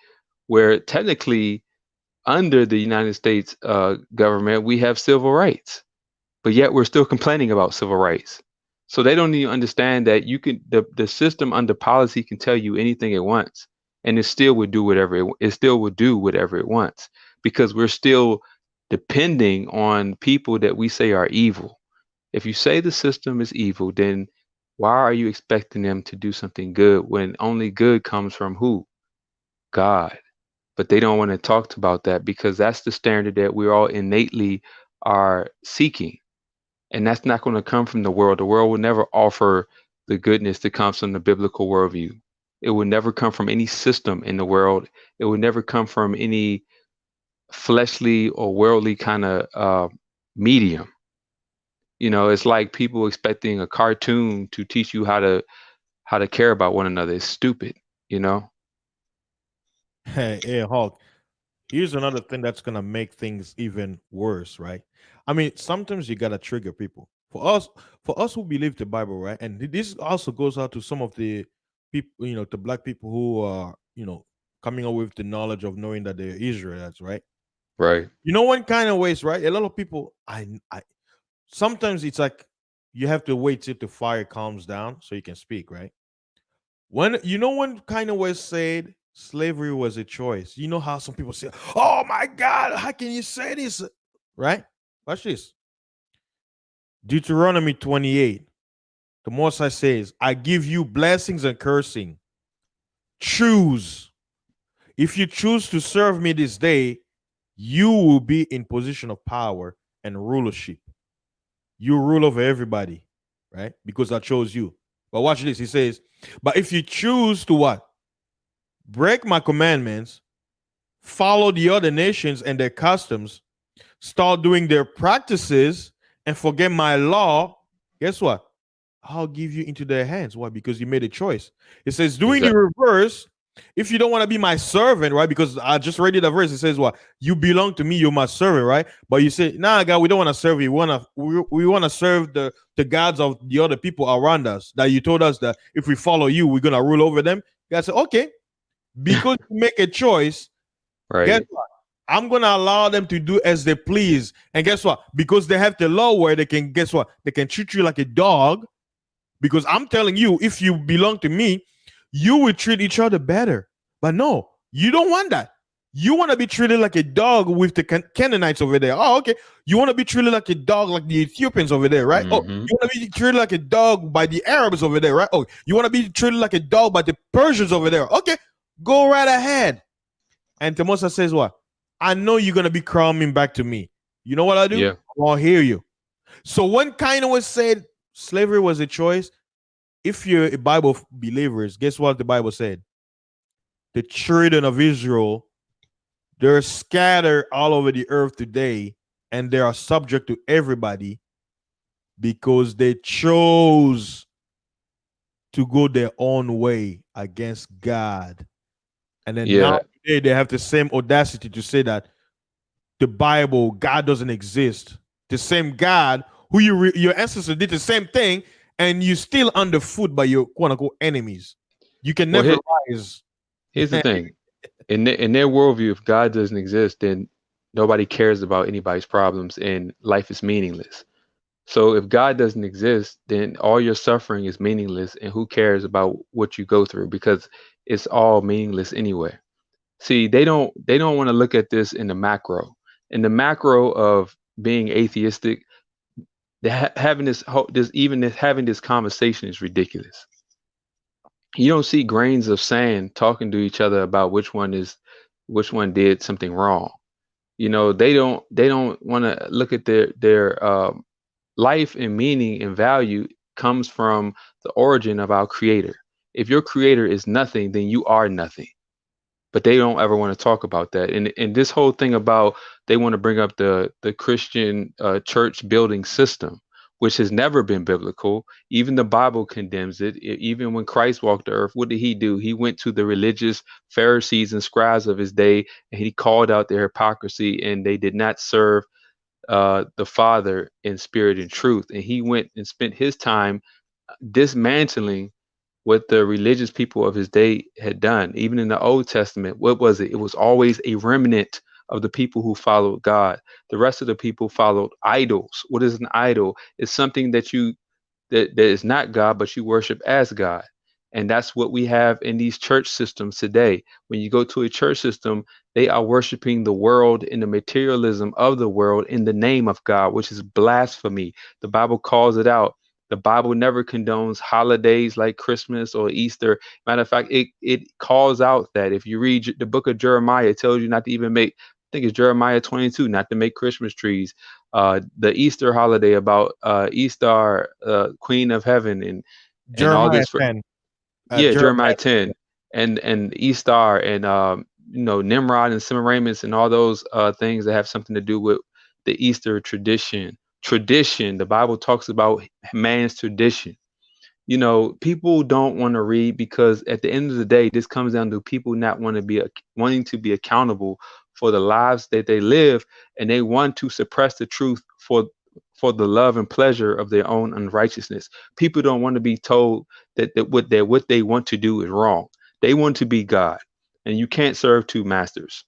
where technically, under the United States government, we have civil rights, but yet we're still complaining about civil rights. So they don't even understand that the system under policy can tell you anything it wants, and it still would do whatever it still would do whatever it wants, because we're still depending on people that we say are evil. If you say the system is evil, then why are you expecting them to do something good when only good comes from who? God. But they don't want to talk about that because that's the standard that we all innately are seeking. And that's not going to come from the world. The world will never offer the goodness that comes from the biblical worldview. It will never come from any system in the world. It will never come from any fleshly or worldly kind of medium. You know, it's like people expecting a cartoon to teach you how to care about one another. It's stupid, you know? Hey, Hulk. Here's another thing that's gonna make things even worse, right? I mean, sometimes you gotta trigger people. For us who believe the Bible, right? And this also goes out to some of the people, the black people who are, coming up with the knowledge of knowing that they're Israelites, right? Right. You know, one kind of ways, right? A lot of people, I sometimes it's like you have to wait till the fire calms down so you can speak, right? When one kind of was said slavery was a choice. You know how some people say, "Oh my God, how can you say this?" Right? Watch this. Deuteronomy 28. The Most High says, "I give you blessings and cursing. Choose. If you choose to serve me this day, you will be in position of power and rulership. You rule over everybody, right? Because I chose you." But watch this. He says, "But if you choose to what? Break my commandments, follow the other nations and their customs, start doing their practices, and forget my law, guess what? I'll give you into their hands." Why? Because you made a choice. It says, doing the reverse, if you don't want to be my servant, right? Because I just read it a verse. It says, "What? You belong to me. You're my servant," right? But you say, "Nah, God, we don't want to serve you. We want to serve the gods of the other people around us. That you told us that if we follow you, we're gonna rule over them." God said, "Okay, because you make a choice, Right. guess what? I'm gonna allow them to do as they please." And guess what? Because they have the law where they can, guess what? They can treat you like a dog. Because I'm telling you, if you belong to me, you will treat each other better. But no, you don't want that. You want to be treated like a dog with the Canaanites over there. Oh, okay. You want to be treated like a dog like the Ethiopians over there, right? Oh, Mhm. you want to be treated like a dog by the Arabs over there, right? Oh, you want to be treated like a dog by the Persians over there. Okay, go right ahead. And Temosa says, "What? I know you're gonna be coming back to me. You know what I do? Yeah. I'll hear you." So when kind of was said slavery was a choice, if you're a Bible believers, guess what the Bible said? The children of Israel, they're scattered all over the earth today, and they are subject to everybody because they chose to go their own way against God. And then now Yeah. today they have the same audacity to say that the Bible, God doesn't exist. The same God who your ancestors did the same thing, and you still underfoot by your quote unquote enemies. You can Well, never rise. here's the thing. In their worldview, if God doesn't exist, then nobody cares about anybody's problems and life is meaningless. So if God doesn't exist, then all your suffering is meaningless, and who cares about what you go through? Because it's all meaningless anyway. See, they don't want to look at this in the macro. In the macro of being atheistic, having this even this having this conversation is ridiculous. You don't see grains of sand talking to each other about which one did something wrong. They don't want to look at their life and meaning and value comes from the origin of our creator. If your creator is nothing, then you are nothing. But they don't ever want to talk about that. And this whole thing about they want to bring up the Christian church building system, which has never been biblical. Even the Bible condemns it. Even when Christ walked the earth, what did he do? He went to the religious Pharisees and scribes of his day, and he called out their hypocrisy, and they did not serve the Father in spirit and truth. And he went and spent his time dismantling what the religious people of his day had done. Even in the Old Testament, what was it? It was always a remnant of the people who followed God. The rest of the people followed idols. What is an idol? It's something that is not God, but you worship as God. And that's what we have in these church systems today. When you go to a church system, they are worshiping the world and the materialism of the world in the name of God, which is blasphemy. The Bible calls it out. The Bible never condones holidays like Christmas or Easter. Matter of fact, it calls out that if you read the book of Jeremiah, it tells you not to even make, I think it's Jeremiah 22, not to make Christmas trees. The Easter holiday about Easter, Queen of Heaven, and all Jeremiah this for 10. yeah, Jeremiah Jeremiah. 10 and Easter and Nimrod and Semiramis and all those things that have something to do with the Easter tradition. Tradition, the Bible talks about man's tradition. People don't want to read because at the end of the day, this comes down to people not wanting to be accountable for the lives that they live, and they want to suppress the truth for the love and pleasure of their own unrighteousness. People don't want to be told that what they want to do is wrong. They want to be God, and you can't serve two masters.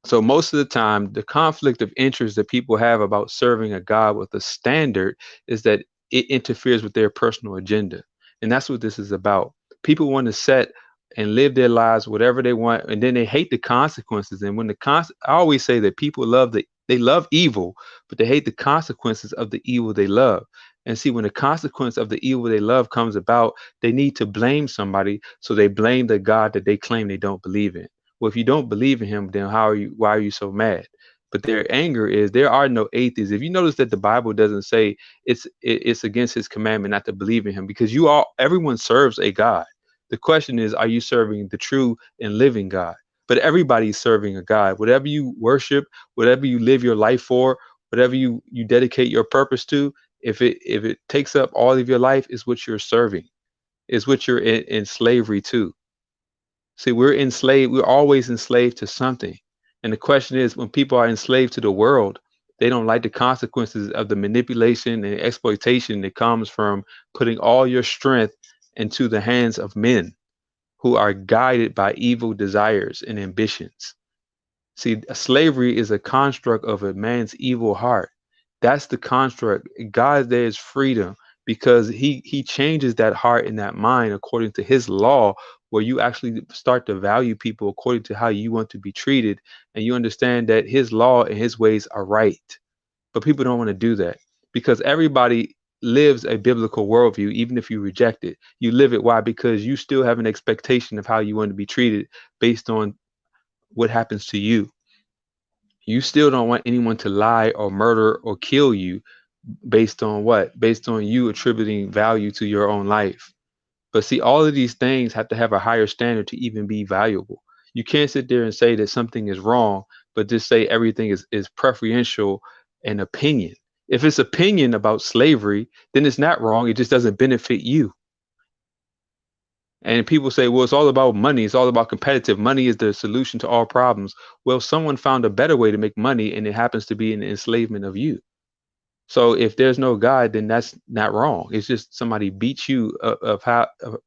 So most of the time, the conflict of interest that people have about serving a God with a standard is that it interferes with their personal agenda. And that's what this is about. People want to set and live their lives whatever they want, and then they hate the consequences. And when I always say that people they love evil, but they hate the consequences of the evil they love. And see, when the consequence of the evil they love comes about, they need to blame somebody, so they blame the God that they claim they don't believe in. Well, if you don't believe in him, then why are you so mad? But their anger is there are no atheists. If you notice that the Bible doesn't say it's against his commandment not to believe in him, because everyone serves a God. The question is, are you serving the true and living God? But everybody's serving a God. Whatever you worship, whatever you live your life for, whatever you dedicate your purpose to, if it takes up all of your life, is what you're serving, is what you're in slavery to. See, we're enslaved. We're always enslaved to something. And the question is, when people are enslaved to the world, they don't like the consequences of the manipulation and exploitation that comes from putting all your strength into the hands of men who are guided by evil desires and ambitions. See, slavery is a construct of a man's evil heart. That's the construct. God, there is freedom because he changes that heart and that mind according to his law, where you actually start to value people according to how you want to be treated, and you understand that his law and his ways are right. But people don't want to do that because everybody lives a biblical worldview, even if you reject it. You live it. Why? Because you still have an expectation of how you want to be treated based on what happens to you. You still don't want anyone to lie or murder or kill you based on what? Based on you attributing value to your own life. But see, all of these things have to have a higher standard to even be valuable. You can't sit there and say that something is wrong, but just say everything is preferential and opinion. If it's opinion about slavery, then it's not wrong. It just doesn't benefit you. And people say, well, it's all about money. It's all about competitive. Money is the solution to all problems. Well, someone found a better way to make money, and it happens to be an enslavement of you. So if there's no God, then that's not wrong. It's just somebody beats you of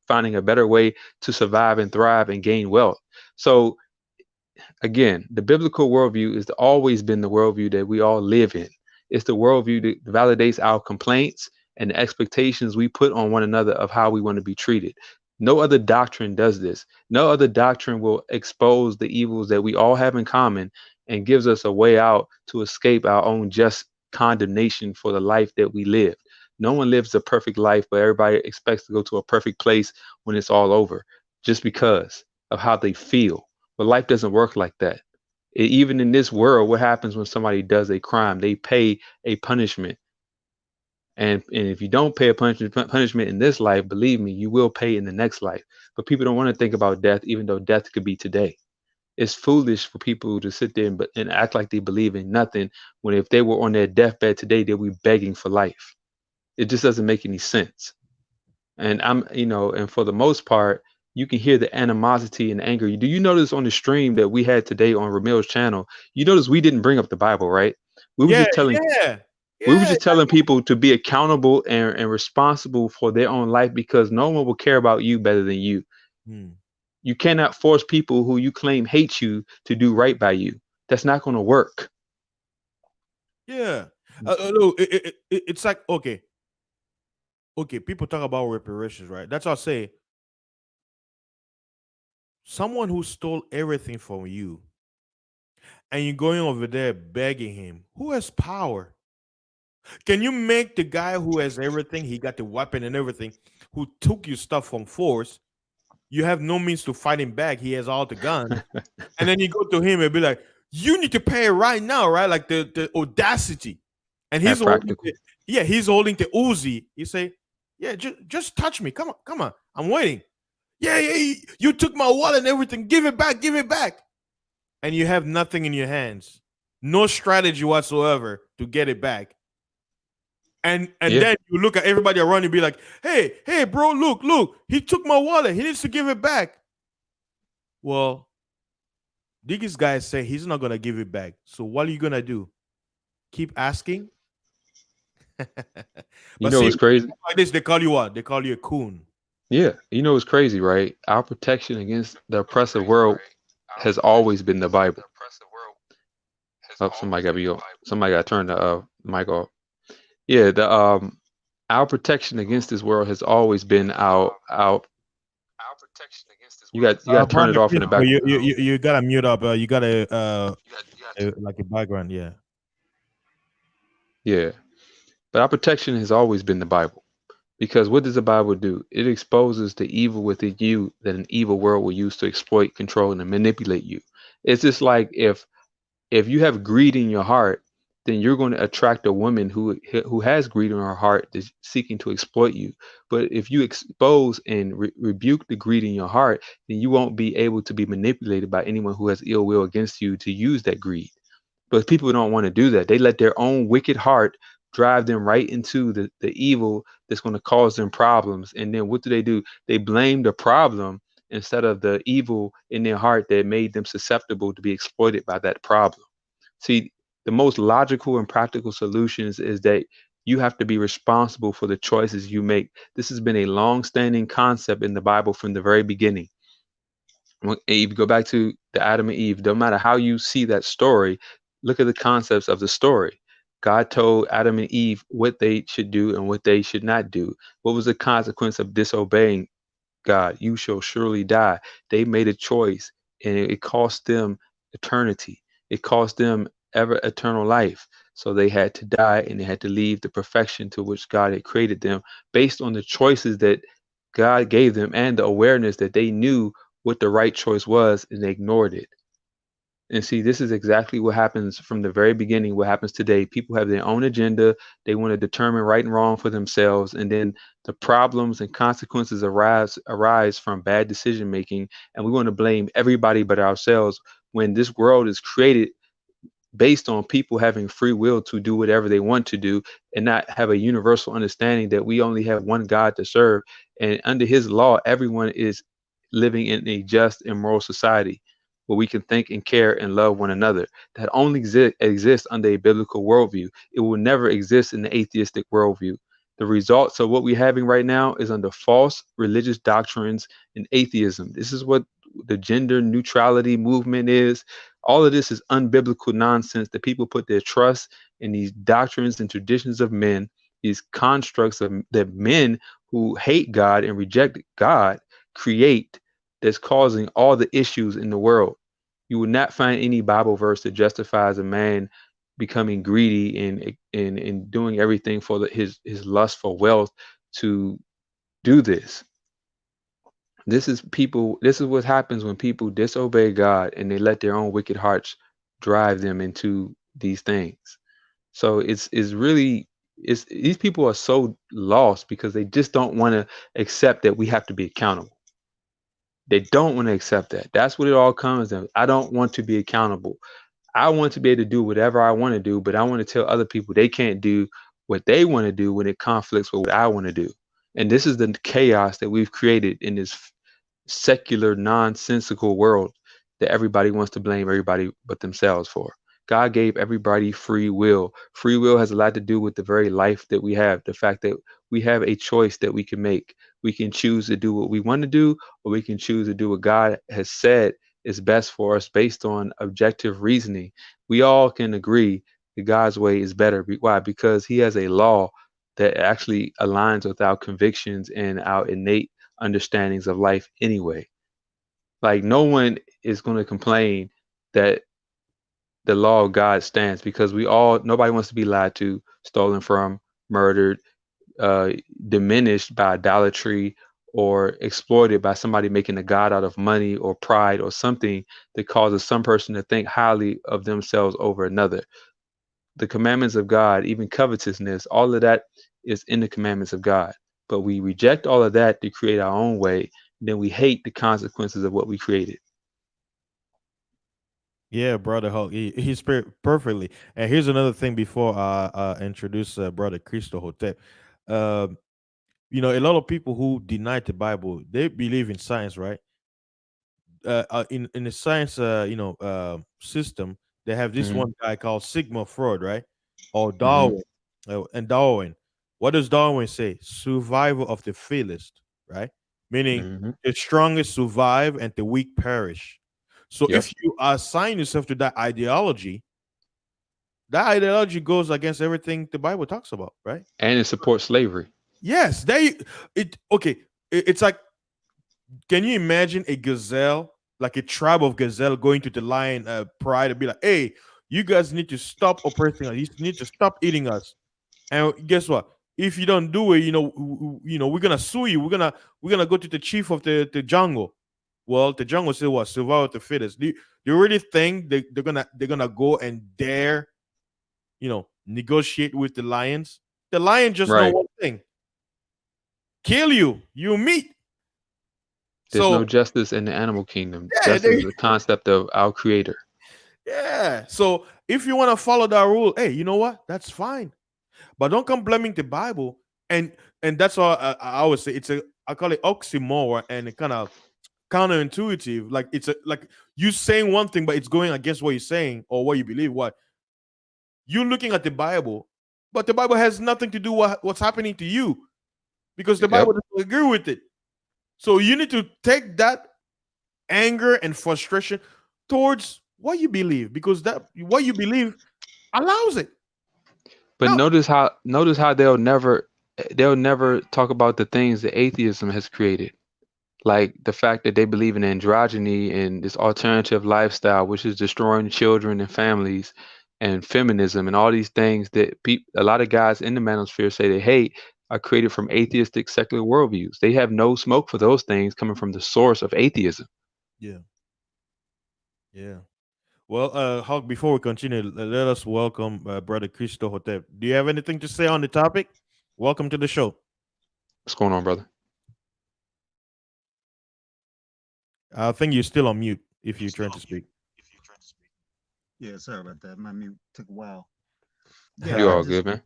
finding a better way to survive and thrive and gain wealth. So again, the biblical worldview has always been the worldview that we all live in. It's the worldview that validates our complaints and the expectations we put on one another of how we want to be treated. No other doctrine does this. No other doctrine will expose the evils that we all have in common and gives us a way out to escape our own just condemnation for the life that we live. No one lives a perfect life, but everybody expects to go to a perfect place when it's all over just because of how they feel. But life doesn't work like that. Even in this world, what happens when somebody does a crime? They pay a punishment. And if you don't pay a punishment in this life, believe me, you will pay in the next life. But people don't want to think about death, even though death could be today. It's foolish for people to sit there and act like they believe in nothing when if they were on their deathbed today, they'll be begging for life. It just doesn't make any sense. And and for the most part, you can hear the animosity and anger. Do you notice on the stream that we had today on Ramil's channel? You notice we didn't bring up the Bible, right? We were Yeah, just telling yeah, we were yeah. just telling people to be accountable and responsible for their own life because no one will care about you better than you. Hmm. You cannot force people who you claim hate you to do right by you. That's not going to work. Yeah. Look, it's like okay. People talk about reparations, right? That's what I say. Someone who stole everything from you, and you're going over there begging him. Who has power? Can you make the guy who has everything? He got the weapon and everything. Who took your stuff from force? You have no means to fight him back. He has all the guns, and then you go to him and be like, "You need to pay it right now, right?" Like the audacity, and he's That holding, practical. he's holding the Uzi. You say, "Yeah, just touch me. Come on. I'm waiting." Yeah, you took my wallet and everything. Give it back. Give it back. And you have nothing in your hands, no strategy whatsoever to get it back. And Yeah. then you look at everybody around you, and be like, "Hey, bro, look, he took my wallet. He needs to give it back." Well, these guys say he's not gonna give it back. So what are you gonna do? Keep asking? You But know see, what's crazy? like this, they call you what? They call you a coon. Yeah. You know what's crazy, right? Our protection against the oppressive world has always been the Bible. Oh, somebody got to turn the mic off. Yeah, the our protection against this world has always been our you got to turn it Brandon, off in please, the bro, back. you gotta mute up. You gotta like a background. Yeah. Yeah. But our protection has always been the Bible. Because what does the Bible do? It exposes the evil within you that an evil world will use to exploit, control, and manipulate you. It's just like if you have greed in your heart, then you're going to attract a woman who has greed in her heart that's seeking to exploit you. But if you expose and rebuke the greed in your heart, then you won't be able to be manipulated by anyone who has ill will against you to use that greed. But people don't want to do that. They let their own wicked heart drive them right into the evil that's going to cause them problems. And then what do? They blame the problem instead of the evil in their heart that made them susceptible to be exploited by that problem. See, the most logical and practical solutions is that you have to be responsible for the choices you make. This has been a long-standing concept in the Bible from the very beginning. If you go back to the Adam and Eve, no matter how you see that story, look at the concepts of the story. God told Adam and Eve what they should do and what they should not do. What was the consequence of disobeying God? You shall surely die. They made a choice and it cost them eternity. It cost them ever eternal life. So they had to die and they had to leave the perfection to which God had created them based on the choices that God gave them and the awareness that they knew what the right choice was and they ignored it. And see, this is exactly what happens from the very beginning, what happens today. People have their own agenda. They want to determine right and wrong for themselves. And then the problems and consequences arise from bad decision making. And we want to blame everybody but ourselves when this world is created based on people having free will to do whatever they want to do and not have a universal understanding that we only have one God to serve. And under his law, everyone is living in a just and moral society where we can think and care and love one another. That only exists under a biblical worldview. It will never exist in the atheistic worldview. The results of what we're having right now is under false religious doctrines and atheism. This is what the gender neutrality movement is. All of this is unbiblical nonsense that people put their trust in these doctrines and traditions of men, these constructs of that men who hate God and reject God create that's causing all the issues in the world. You will not find any Bible verse that justifies a man becoming greedy and doing everything for his lust for wealth to do this. This is what happens when people disobey God and they let their own wicked hearts drive them into these things. So it's really it's these people are so lost because they just don't want to accept that we have to be accountable. They don't want to accept that. That's what it all comes to. I don't want to be accountable. I want to be able to do whatever I want to do, but I want to tell other people they can't do what they want to do when it conflicts with what I want to do. And this is the chaos that we've created in this secular, nonsensical world that everybody wants to blame everybody but themselves for. God gave everybody free will. Free will has a lot to do with the very life that we have, the fact that we have a choice that we can make. We can choose to do what we want to do, or we can choose to do what God has said is best for us based on objective reasoning. We all can agree that God's way is better. Why? Because He has a law that actually aligns with our convictions and our innate understandings of life anyway. Like no one is going to complain that the law of God stands because nobody wants to be lied to, stolen from, murdered, uh, diminished by idolatry, or exploited by somebody making a god out of money or pride or something that causes some person to think highly of themselves over another. The commandments of God, even covetousness, all of that is in the commandments of God. But we reject all of that to create our own way. Then we hate the consequences of what we created. Yeah, brother Hulk, he's perfectly. And here's another thing before I introduce brother Christo Hotep. Um, a lot of people who deny the Bible, they believe in science, right? In the science, system, they have this Hmm. one guy called Sigmund Freud, right? Or Hmm. Darwin. And Darwin, what does Darwin say? Survival of the fittest, right? Meaning Hmm. the strongest survive and the weak perish. So Yep. if you assign yourself to that ideology goes against everything the Bible talks about, right? And it supports slavery. Yes, it's like, can you imagine a gazelle, like a tribe of gazelle, going to the lion pride and be like, "Hey, you guys need to stop oppressing us. You need to stop eating us." And guess what? If you don't do it, we're gonna sue you. We're gonna go to the chief of the jungle. Well, the jungle said what? Survival of the fittest. Do you really think they're gonna go and dare, negotiate with the lions? The lion just know Right. one thing: kill you. You meat. There's no So justice in the animal kingdom. yeah, Justice is a concept of our creator. yeah. So if you want to follow that rule, hey, you know what? That's fine. But don't come blaming the Bible. And that's why I always say I call it oxymoron, and it kind of counterintuitive. Like it's like you saying one thing, but it's going against what you're saying or what you believe. What you're looking at the Bible, but the Bible has nothing to do with what's happening to you because the Bible Yep. doesn't agree with it. So you need to take that anger and frustration towards what you believe because that what you believe allows it. But No, notice how they'll never talk about the things that atheism has created. Like the fact that they believe in androgyny and this alternative lifestyle, which is destroying children and families, and feminism and all these things that a lot of guys in the manosphere say they hate are created from atheistic secular worldviews. They have no smoke for those things coming from the source of atheism. yeah, yeah. Well, Hawk, before we continue, let us welcome Brother Christo Hotep. Do you have anything to say on the topic? Welcome to the show. What's going on, brother? I think you're still on mute if you're trying to speak. Yeah, sorry about that. My mute took a while. All Yeah, You I right. all just good, man?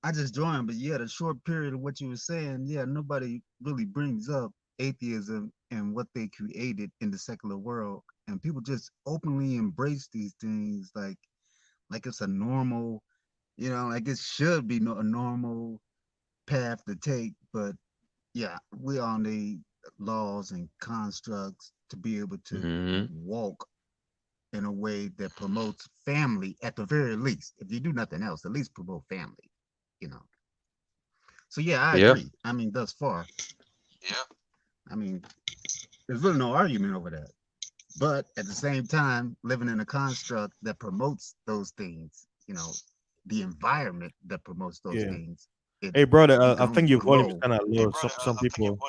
I just joined, but yeah, the short period of what you were saying, yeah, nobody really brings up atheism and what they created in the secular world, and people just openly embrace these things like it's a normal, like it should be a normal path to take. But yeah, we all need laws and constructs to be able to Hmm. walk in a way that promotes family at the very least. If you do nothing else, at least promote family, you know. So yeah, I Yeah. agree. I mean, thus far, I mean, there's really no argument over that. But at the same time, living in a construct that promotes those things, the environment that promotes those Yeah. things, it Hey, brother, you I think don't your volume is grow. kind of low. Some people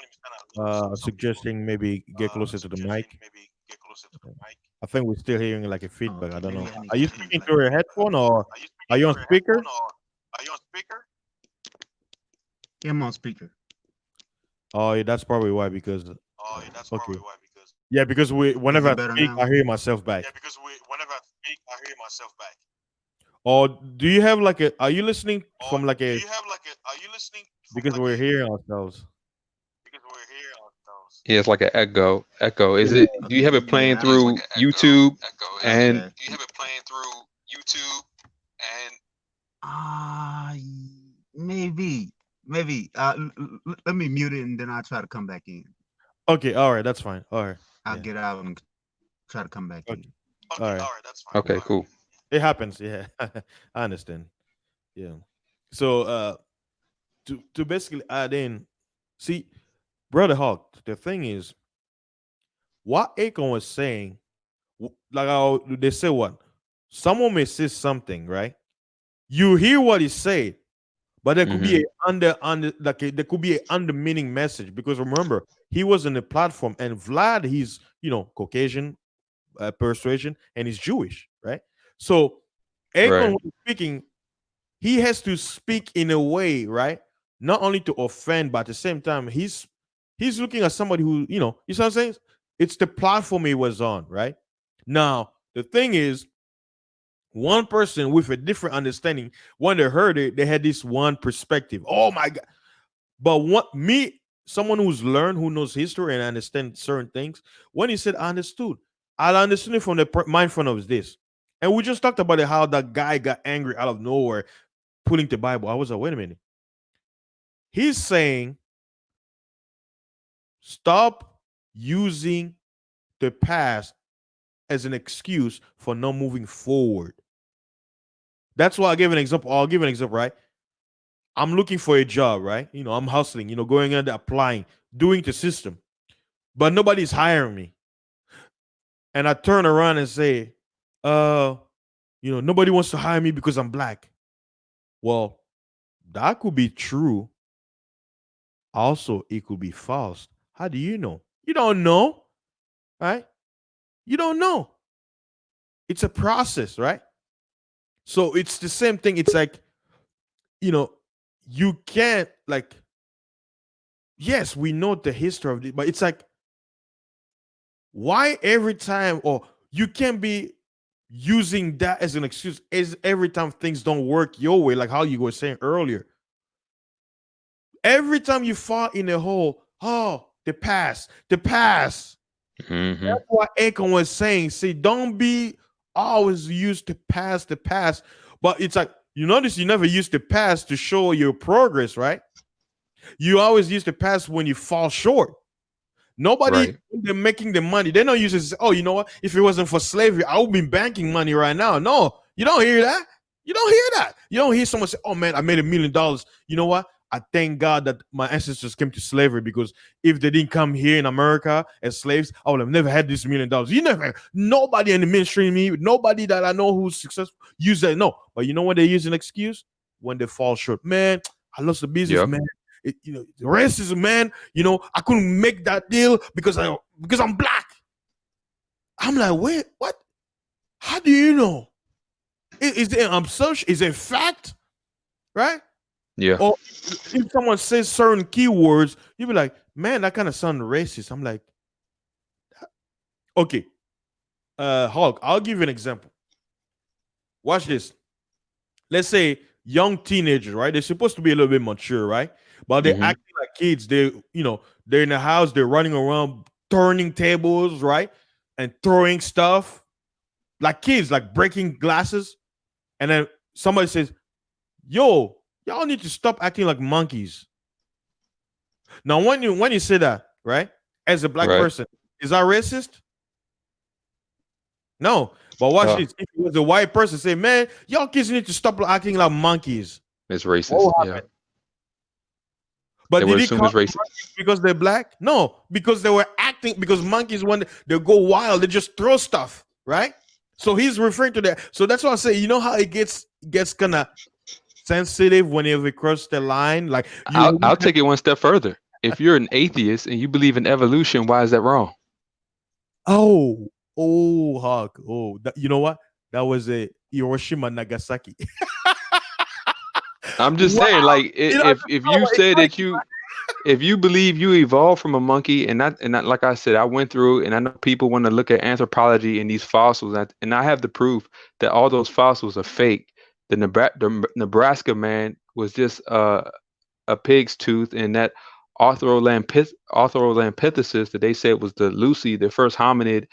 suggesting maybe get closer to the mic. I think we're still hearing like a Oh, feedback. okay, I don't maybe know. I need Are to you change speaking my through a earbud. headphone or are you on speaker? Yeah, I'm on speaker. Oh, yeah, that's probably why. Because okay, yeah, because we Is whenever it I better speak, now? I hear myself back. Or do you have like a? Are you listening from like a? Because we're hearing ourselves. Yeah, it's like an echo. Echo. Is Yeah. it? Do you Okay, have it playing yeah, I know. through YouTube? And Okay. Ah, maybe. Let me mute it and then I'll try to come back in. Okay. All right. That's fine. All right. I'll Yeah. get out and try to come back Okay. in. All right. okay, cool. It happens. Yeah. I understand. Yeah. So to basically add in, see, brother Hawk. The thing is, what Akon was saying, like they say what someone may say something, right? You hear what he said, but there could be Hmm. a under like there could be a under meaning message because remember he was on the platform and Vlad he's Caucasian persuasion and he's Jewish, right? So Akon Right. when he's speaking, he has to speak in a way, right? Not only to offend, but at the same time he's looking at somebody who you see what I'm saying? It's the platform he was on, right? Now the thing is one person with a different understanding, when they heard it, they had this one perspective. Oh my God. But what me, someone who's learned, who knows history and understand certain things, when he said, I understood it from the mind front of this. And we just talked about it, how that guy got angry out of nowhere, pulling the Bible. I was like, wait a minute. He's saying, stop using the past as an excuse for not moving forward. That's why I gave an example. I'll give an example, right? I'm looking for a job, right? I'm hustling, going and applying, doing the system, but nobody's hiring me. And I turn around and say, uh, nobody wants to hire me because I'm black. Well, that could be true. Also, it could be false. How do you know? You don't know, right? You don't know. It's a process, right? So it's the same thing. It's like, you know, you can't like, yes, we know the history of it, but it's like, why every time, or you can't be using that as an excuse as every time things don't work your way, like how you were saying earlier. Every time you fall in a hole, oh, the past, the past. Hmm. That's what Akon was saying. See, don't be always use the past. But it's like, you notice you never use the past to show your progress, right? You always use the past when you fall short. Nobody, Right. when they're making the money, they don't use it to say, oh, you know what? If it wasn't for slavery, I would be banking money right now. No, you don't hear that. You don't hear that. You don't hear someone say, oh man, I made $1 million. You know what? I thank God that my ancestors came to slavery, because if they didn't come here in America as slaves, I would have never had this $1 million. You never, nobody in the mainstream, nobody that I know who's successful use that. No, but you know when they use an excuse? When they fall short. Man, I lost the business, Yep. man. Racism, man. I couldn't make that deal because I'm black. I'm like, wait, what? How do you know? Is it an assumption? Is it a fact? Right? Yeah. Or if someone says certain keywords, you'll be like, man, that kind of sound racist. I'm like, okay, Hulk, I'll give you an example. Watch this. Let's say young teenagers, right? They're supposed to be a little bit mature, right? But they're Hmm. acting like kids. They're in the house, they're running around, turning tables, right? And throwing stuff like kids, like breaking glasses. And then somebody says, yo, y'all need to stop acting like monkeys. Now, when you say that, right, as a black Right. person, is that racist? No. But watch Uh, this. If it was a white person, say, man, y'all kids need to stop acting like monkeys. it's What racist. will Yeah. happen? But They did were he assumed call as them racist. monkeys because they're black? No, because they were acting. Because monkeys, when they go wild, they just throw stuff, right? So he's referring to that. So that's why I say, you know how it gets kind of sensitive whenever it crosses the line. Like you I'll look at, take it one step further. If you're an atheist and you believe in evolution, why is that wrong? Hawk. You know what? That was a Hiroshima Nagasaki. I'm just Wow. saying, like, You know, if you it's say like, that if you believe you evolved from a monkey, like I said, I went through, and I know people want to look at anthropology and these fossils, and I have the proof that all those fossils are fake. The Nebraska man was just a pig's tooth, and that Australopithecus that they said was the Lucy, the first hominid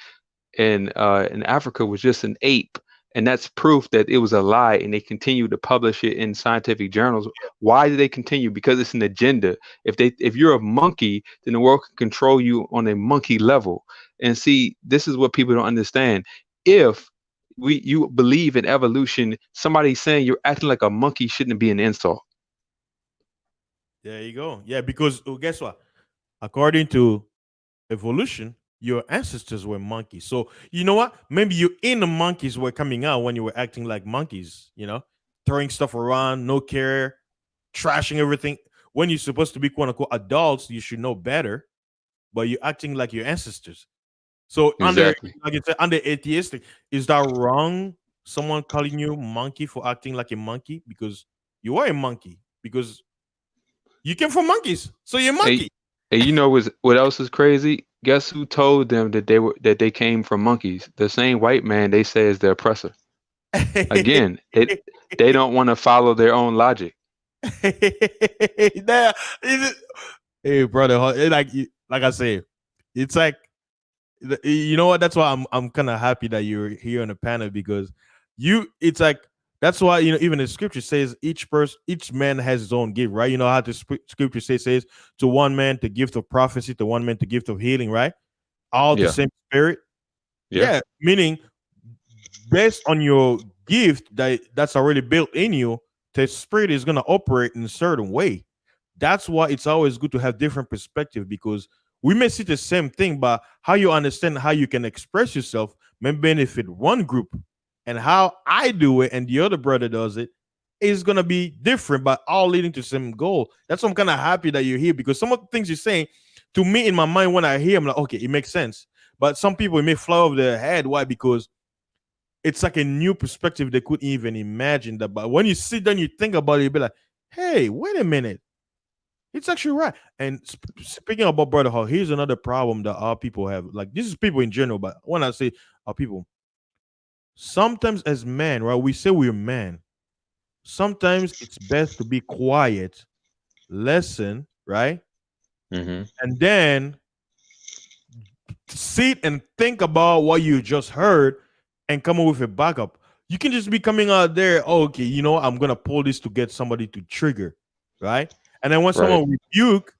in Africa, was just an ape. And that's proof that it was a lie, and they continue to publish it in scientific journals. Why do they continue? Because it's an agenda. If you're a monkey, then the world can control you on a monkey level. And see, this is what people don't understand. If you believe in evolution, somebody saying you're acting like a monkey shouldn't be an insult. there you go. Yeah, because guess what? According to evolution, your ancestors were monkeys. So you know what? Maybe your inner monkeys were coming out when you were acting like monkeys. Throwing stuff around, no care, trashing everything. When you're supposed to be quote unquote adults, you should know better, but you're acting like your ancestors. So Exactly. like you said, under atheistic, is that wrong? Someone calling you monkey for acting like a monkey because you are a monkey because you came from monkeys, so you're a Hey, monkey. and you know what else is crazy? Guess who told them that they came from monkeys? The same white man they say is the oppressor. Again, they don't want to follow their own logic. Nah, hey, brother, like I say, it's like you know what? That's why I'm kind of happy that you're here on the panel because it's like that's why even the scripture says each man has his own gift, right? You know how the scripture says to one man the gift of prophecy, to one man the gift of healing, right? All the Yeah, same spirit. yeah, Yeah, meaning based on your gift that's already built in you, the spirit is gonna operate in a certain way. That's why it's always good to have different perspective because we may see the same thing, but how you understand how you can express yourself may benefit one group, and how I do it and the other brother does it is gonna be different, but all leading to the same goal. That's why I'm kind of happy that you're here because some of the things you're saying to me in my mind when I hear, I'm like, okay, it makes sense. But some people it may fly over their head. Why? Because it's like a new perspective they couldn't even imagine that. But when you sit down, you think about it, you be like, hey, wait a minute. It's actually right. And speaking about brother Hall, here's another problem that our people have. Like this is people in general, but when I say our people, sometimes as men, right, we say we're men. Sometimes it's best to be quiet, listen, right, hmm and then sit and think about what you just heard and come up with a backup. You can just be coming out there, oh, okay, I'm gonna pull this to get somebody to trigger, right? And then when right, someone rebuke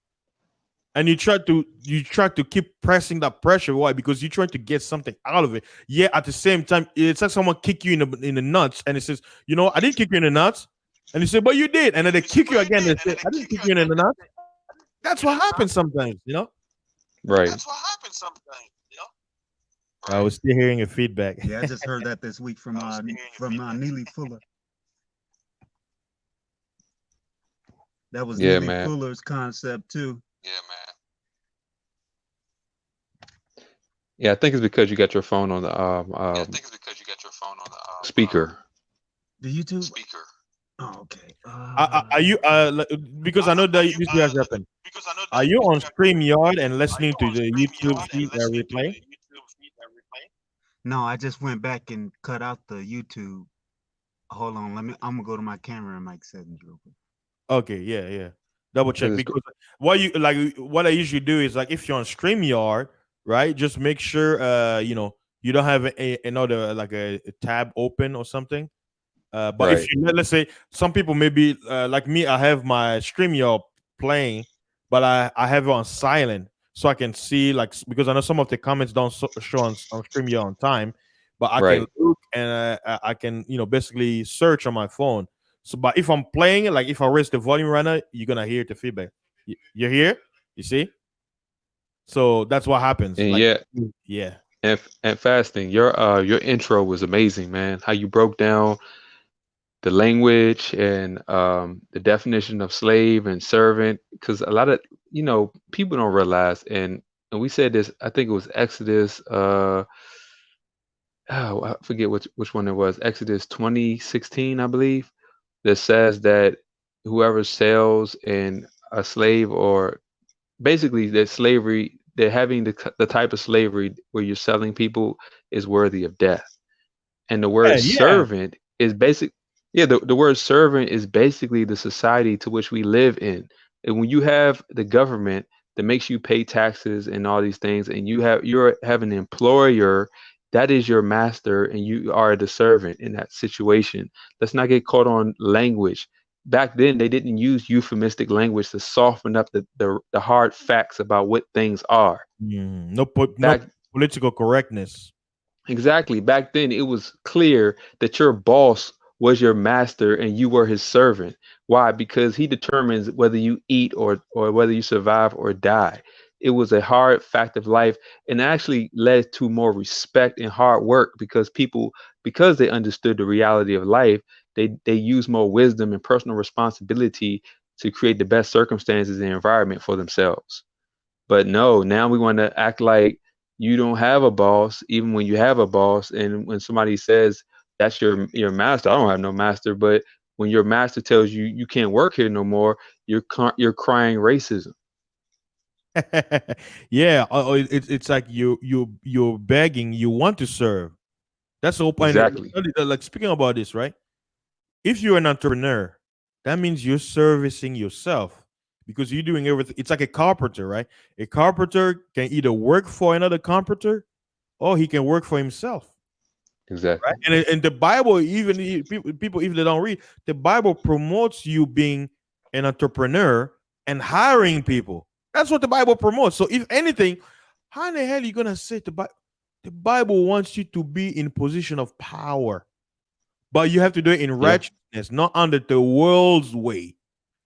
and you try to keep pressing that pressure, why? Because you're trying to get something out of it. Yeah, at the same time, it's like someone kick you in the nuts and it says, I didn't kick you in the nuts. And you say, but you did. And then they kick you again and they say, I didn't kick you in the nuts. That's what happens sometimes. right. I was still hearing a feedback. Yeah, I just heard that this week from Neely Fuller. That was Yeah, Neely man. Fuller's concept too. Yeah, I think it's because you got your phone on the speaker. The YouTube. Oh, okay. Are you because I know that this has happened. Are you on StreamYard and listening to the YouTube feed replay? No, I just went back and cut out the YouTube. Hold on, I'm gonna go to my camera and mic settings real quick. Okay, yeah. Double check 'Cause because what I usually do is like if you're on StreamYard, right? Just make sure you don't have another like a tab open or something. But if Right, let's say some people maybe like me, I have my StreamYard playing, but I have it on silent so I can see because I know some of the comments don't show on StreamYard on time, but I can right. look and I can basically search on my phone. So, but if I'm playing it, like if I raise the volume right now, you're gonna hear the feedback. You're here. You see. So that's what happens. And Like, yeah, yeah. and fasting. Your intro was amazing, man. How you broke down the language and the definition of slave and servant, because a lot of people don't realize, and we said this. I think it was Exodus. Oh, I forget which one it was. Exodus 20:16, I believe, that says that whoever sells in a slave, or basically that slavery, that having the type of slavery where you're selling people is worthy of death. And the Yeah, word yeah. servant is basic. Yeah, the word servant is basically the society to which we live in. And when you have the government that makes you pay taxes and all these things, and you have an employer that is your master, and you are the servant in that situation. Let's not get caught on language. Back then, they didn't use euphemistic language to soften up the hard facts about what things are. No Back political correctness. Exactly. Back then, it was clear that your boss was your master and you were his servant. Why? Because he determines whether you eat or whether you survive or die. It was a hard fact of life, and actually led to more respect and hard work, because because they understood the reality of life, they use more wisdom and personal responsibility to create the best circumstances and environment for themselves. But no, now we want to act like you don't have a boss, even when you have a boss. And when somebody says that's your master, I don't have no master. But when your master tells you you can't work here no more, you're crying racism. Yeah, it's like you're begging. You want to serve. That's the whole point. Exactly. Like, speaking about this, right? If you're an entrepreneur, that means you're servicing yourself because you're doing everything. It's like a carpenter, right? A carpenter can either work for another carpenter or he can work for himself, Exactly. right? And the Bible, even people, if they don't read, the Bible promotes you being an entrepreneur and hiring people. That's what the Bible promotes. So, if anything, how in the hell are you gonna say the Bible wants you to be in position of power? But you have to do it in Yeah. righteousness, not under the world's way.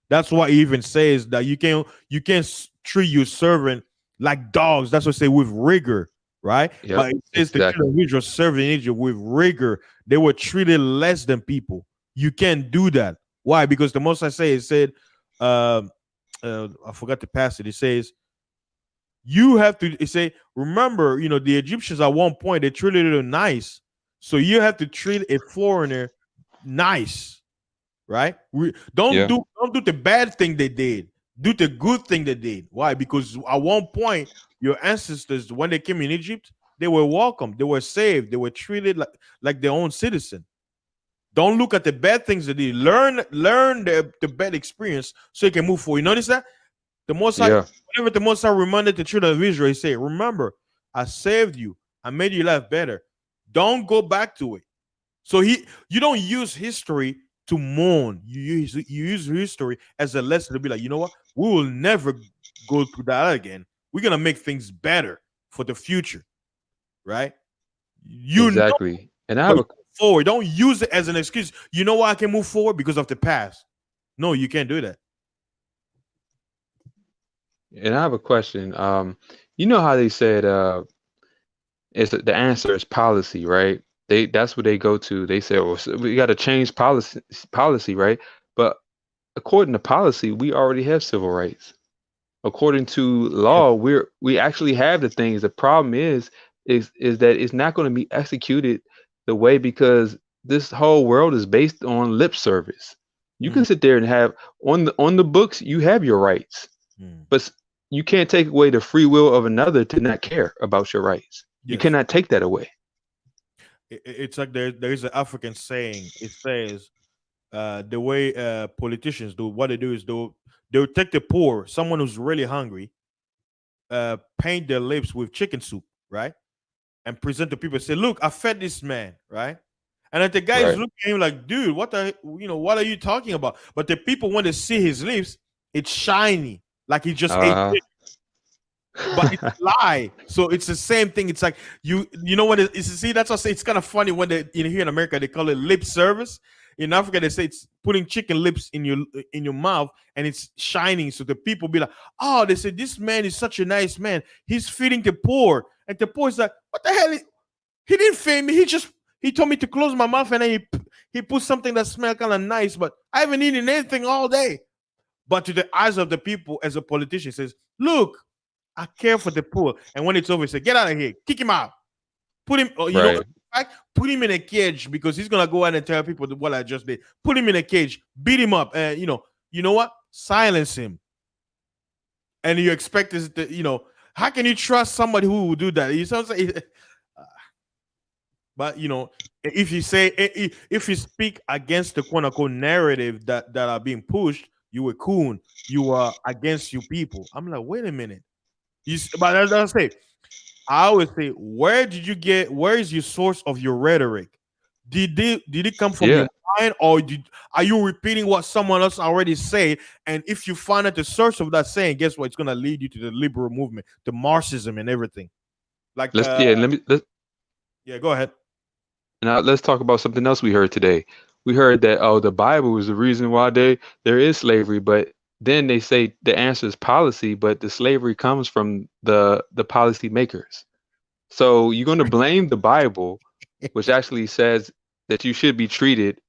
That's why he even says that you can't treat your servant like dogs. That's what say with rigor, right? Yep. But it says the children Exactly. of Israel served in Egypt with rigor. They were treated less than people. You can't do that. Why? Because the most I say it said, I forgot the passage. It says you have to say, remember, the Egyptians at one point they treated them nice. So you have to treat a foreigner nice, right? Yeah. Don't do the bad thing they did. Do the good thing they did. Why? Because at one point, your ancestors, when they came in Egypt, they were welcomed, they were saved, they were treated like their own citizen. Don't look at the bad things they did. Learn the bad experience so you can move forward. You notice that? The Most High, Yeah. whenever the Most High reminded the children of Israel, he said, remember, I saved you. I made your life better. Don't go back to it. So you don't use history to mourn. You use history as a lesson to be like, you know what? We will never go through that again. We're gonna make things better for the future, right? Exactly. And I But have you a move forward. Don't use it as an excuse. You know why I can move forward? Because of the past. No, you can't do that. and I have a question. You know how they said the answer is policy, right? That's what they go to. They say, well, so we got to change policy, right? But according to policy, we already have civil rights. According to Yes. law, we actually have the things. The problem is that it's not going to be executed the way, because this whole world is based on lip service. You Mhm. can sit there and have on the books, you have your rights, Mhm. but you can't take away the free will of another to not care about your rights. You Yes. cannot take that away. It's like there is an African saying. It says the way politicians do what they do is they'll take the poor, someone who's really hungry, paint their lips with chicken soup, right? And present to people, say, look, I fed this man, right? And then the guy is Right. looking at him like, dude, what are you talking about? But the people, when they see his lips, it's shiny, like he just ate Uh, it. But it's a lie. So it's the same thing. It's like you know when it's see, that's what I say it's kind of funny when here in America they call it lip service. In Africa, they say it's putting chicken lips in your mouth and it's shining, so the people be like, "Oh," they say, "This man is such a nice man. He's feeding the poor." And the poor is like, "What the hell? He didn't feed me. He told me to close my mouth, and then he put something that smelled kind of nice, but I haven't eaten anything all day." But to the eyes of the people, as a politician, says, "Look, I care for the poor." And when it's over, he says, "Get out of here, kick him out, put him, or, Right. put him in a cage, because he's gonna go out and tell people what I just did. Put him in a cage, beat him up, and you know what? Silence him." And you expect this, how can you trust somebody who will do that? You sound like, but if you say, if you speak against the quote unquote narrative that are being pushed, you a coon. You are against you people. I'm like, wait a minute. But as I say, I always say, where is your source of your rhetoric? Did it come from Yeah. your mind, or are you repeating what someone else already said? And if you find out the source of that saying, guess what? It's gonna lead you to the liberal movement, to Marxism and everything. Like, Let's yeah, go ahead. now let's talk about something else we heard today. We heard that the Bible is the reason why there is slavery, but then they say the answer is policy, but the slavery comes from the policy makers. So you're going to blame the Bible, which actually says that you should be treated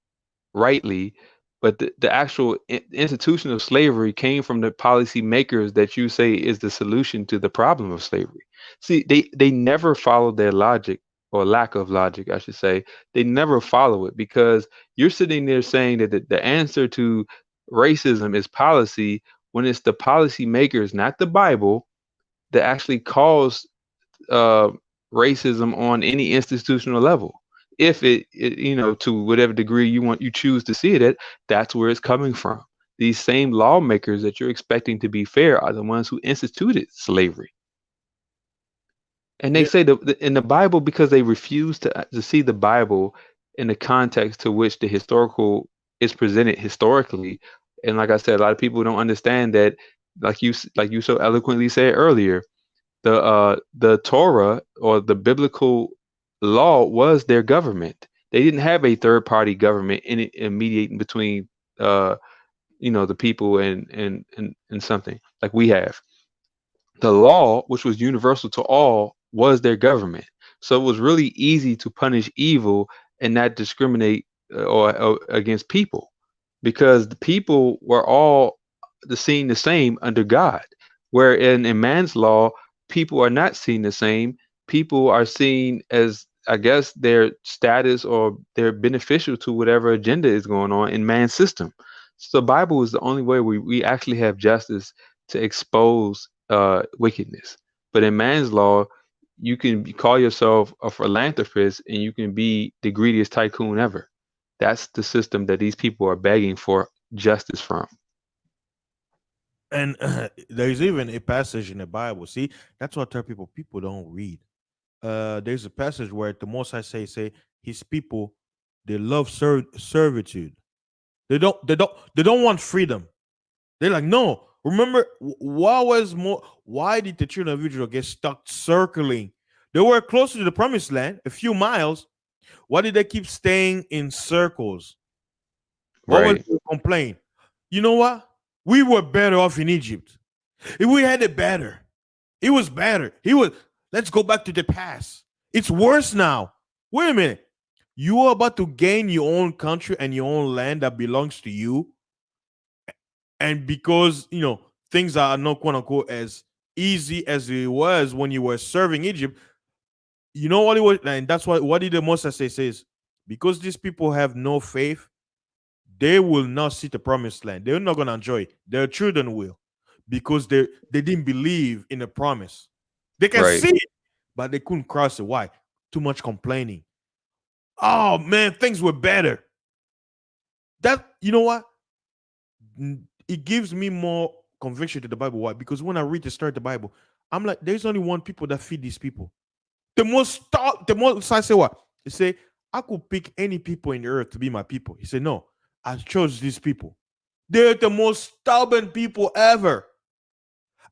rightly, but the actual institution of slavery came from the policy makers that you say is the solution to the problem of slavery. See, they never follow their logic, or lack of logic, I should say. They never follow it, because you're sitting there saying that the answer to racism is policy, when it's the policy makers, not the Bible, that actually cause uh, racism on any institutional level. If to whatever degree you choose to see it at, that's where it's coming from. These same lawmakers that you're expecting to be fair are the ones who instituted slavery. And they Yeah, say in the Bible, because they refuse to see the Bible in the context to which the historical is presented historically. And like I said, a lot of people don't understand that, like you so eloquently said earlier, the Torah, or the biblical law, was their government. They didn't have a third party government in mediating between uh the people and something like we have. The law, which was universal to all, was their government. So it was really easy to punish evil and not discriminate or against people, because the people were all seen the same under God. Where in man's law, people are not seen the same. People are seen as, I guess, their status, or they're beneficial to whatever agenda is going on in man's system. So the Bible is the only way we actually have justice to expose wickedness. But in man's law, you can call yourself a philanthropist and you can be the greediest tycoon ever. That's the system that these people are begging for justice from. and there's even a passage in the Bible. See, that's what I tell people don't read. There's a passage where the Most High say his people, they love servitude. They don't want freedom. They're like, no. Remember, why did the children of Israel get stuck circling? They were closer to the promised land, a few miles. Why did they keep staying in circles? What was Right. the complaint? You know what? We were better off in Egypt. If we had it better, it was better. Let's go back to the past. It's worse now. Wait a minute. You are about to gain your own country and your own land that belongs to you. And because, things are not quote unquote as easy as it was when you were serving Egypt, you know what it was? And that's what did the Moses say? Says, because these people have no faith, they will not see the promised land. They're not going to enjoy it. Their children will, because they didn't believe in the promise. They can Right. see it, but they couldn't cross it. Why? Too much complaining. Oh man, things were better. That, you know what? It gives me more conviction to the Bible. Why? Because when I read the story of the Bible, I'm like, there's only one people that feed these people. The most I say what? He say, I could pick any people in the earth to be my people. He said, no, I chose these people. They're the most stubborn people ever.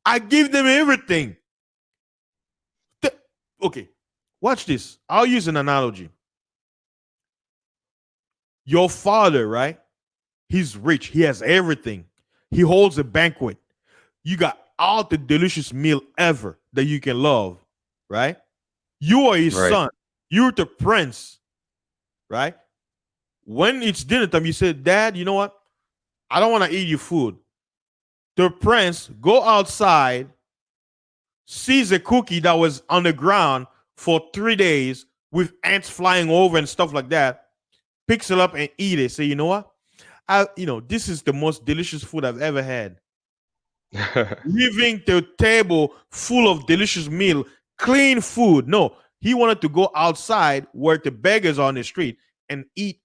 I give them everything. Okay, watch this. I'll use an analogy. Your father, right? He's rich. He has everything. He holds a banquet. You got all the delicious meal ever that you can love, right? You are his Right. son. You're the prince, right? When it's dinner time, you say, Dad, you know what? I don't want to eat your food. The prince go outside, sees a cookie that was on the ground for 3 days with ants flying over and stuff like that, picks it up and eat it. Say, you know what? This is the most delicious food I've ever had. Leaving the table full of delicious meal, clean food. No, he wanted to go outside where the beggars are on the street and eat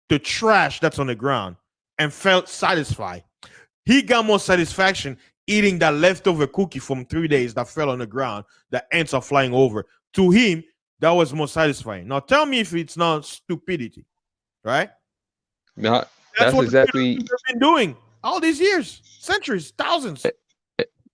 the trash that's on the ground and felt satisfied. He got more satisfaction eating that leftover cookie from 3 days that fell on the ground, the ants are flying over. To him, that was more satisfying. Now tell me if it's not stupidity, right? No, That's that's what the exactly. Philippines have been doing all these years, centuries, thousands.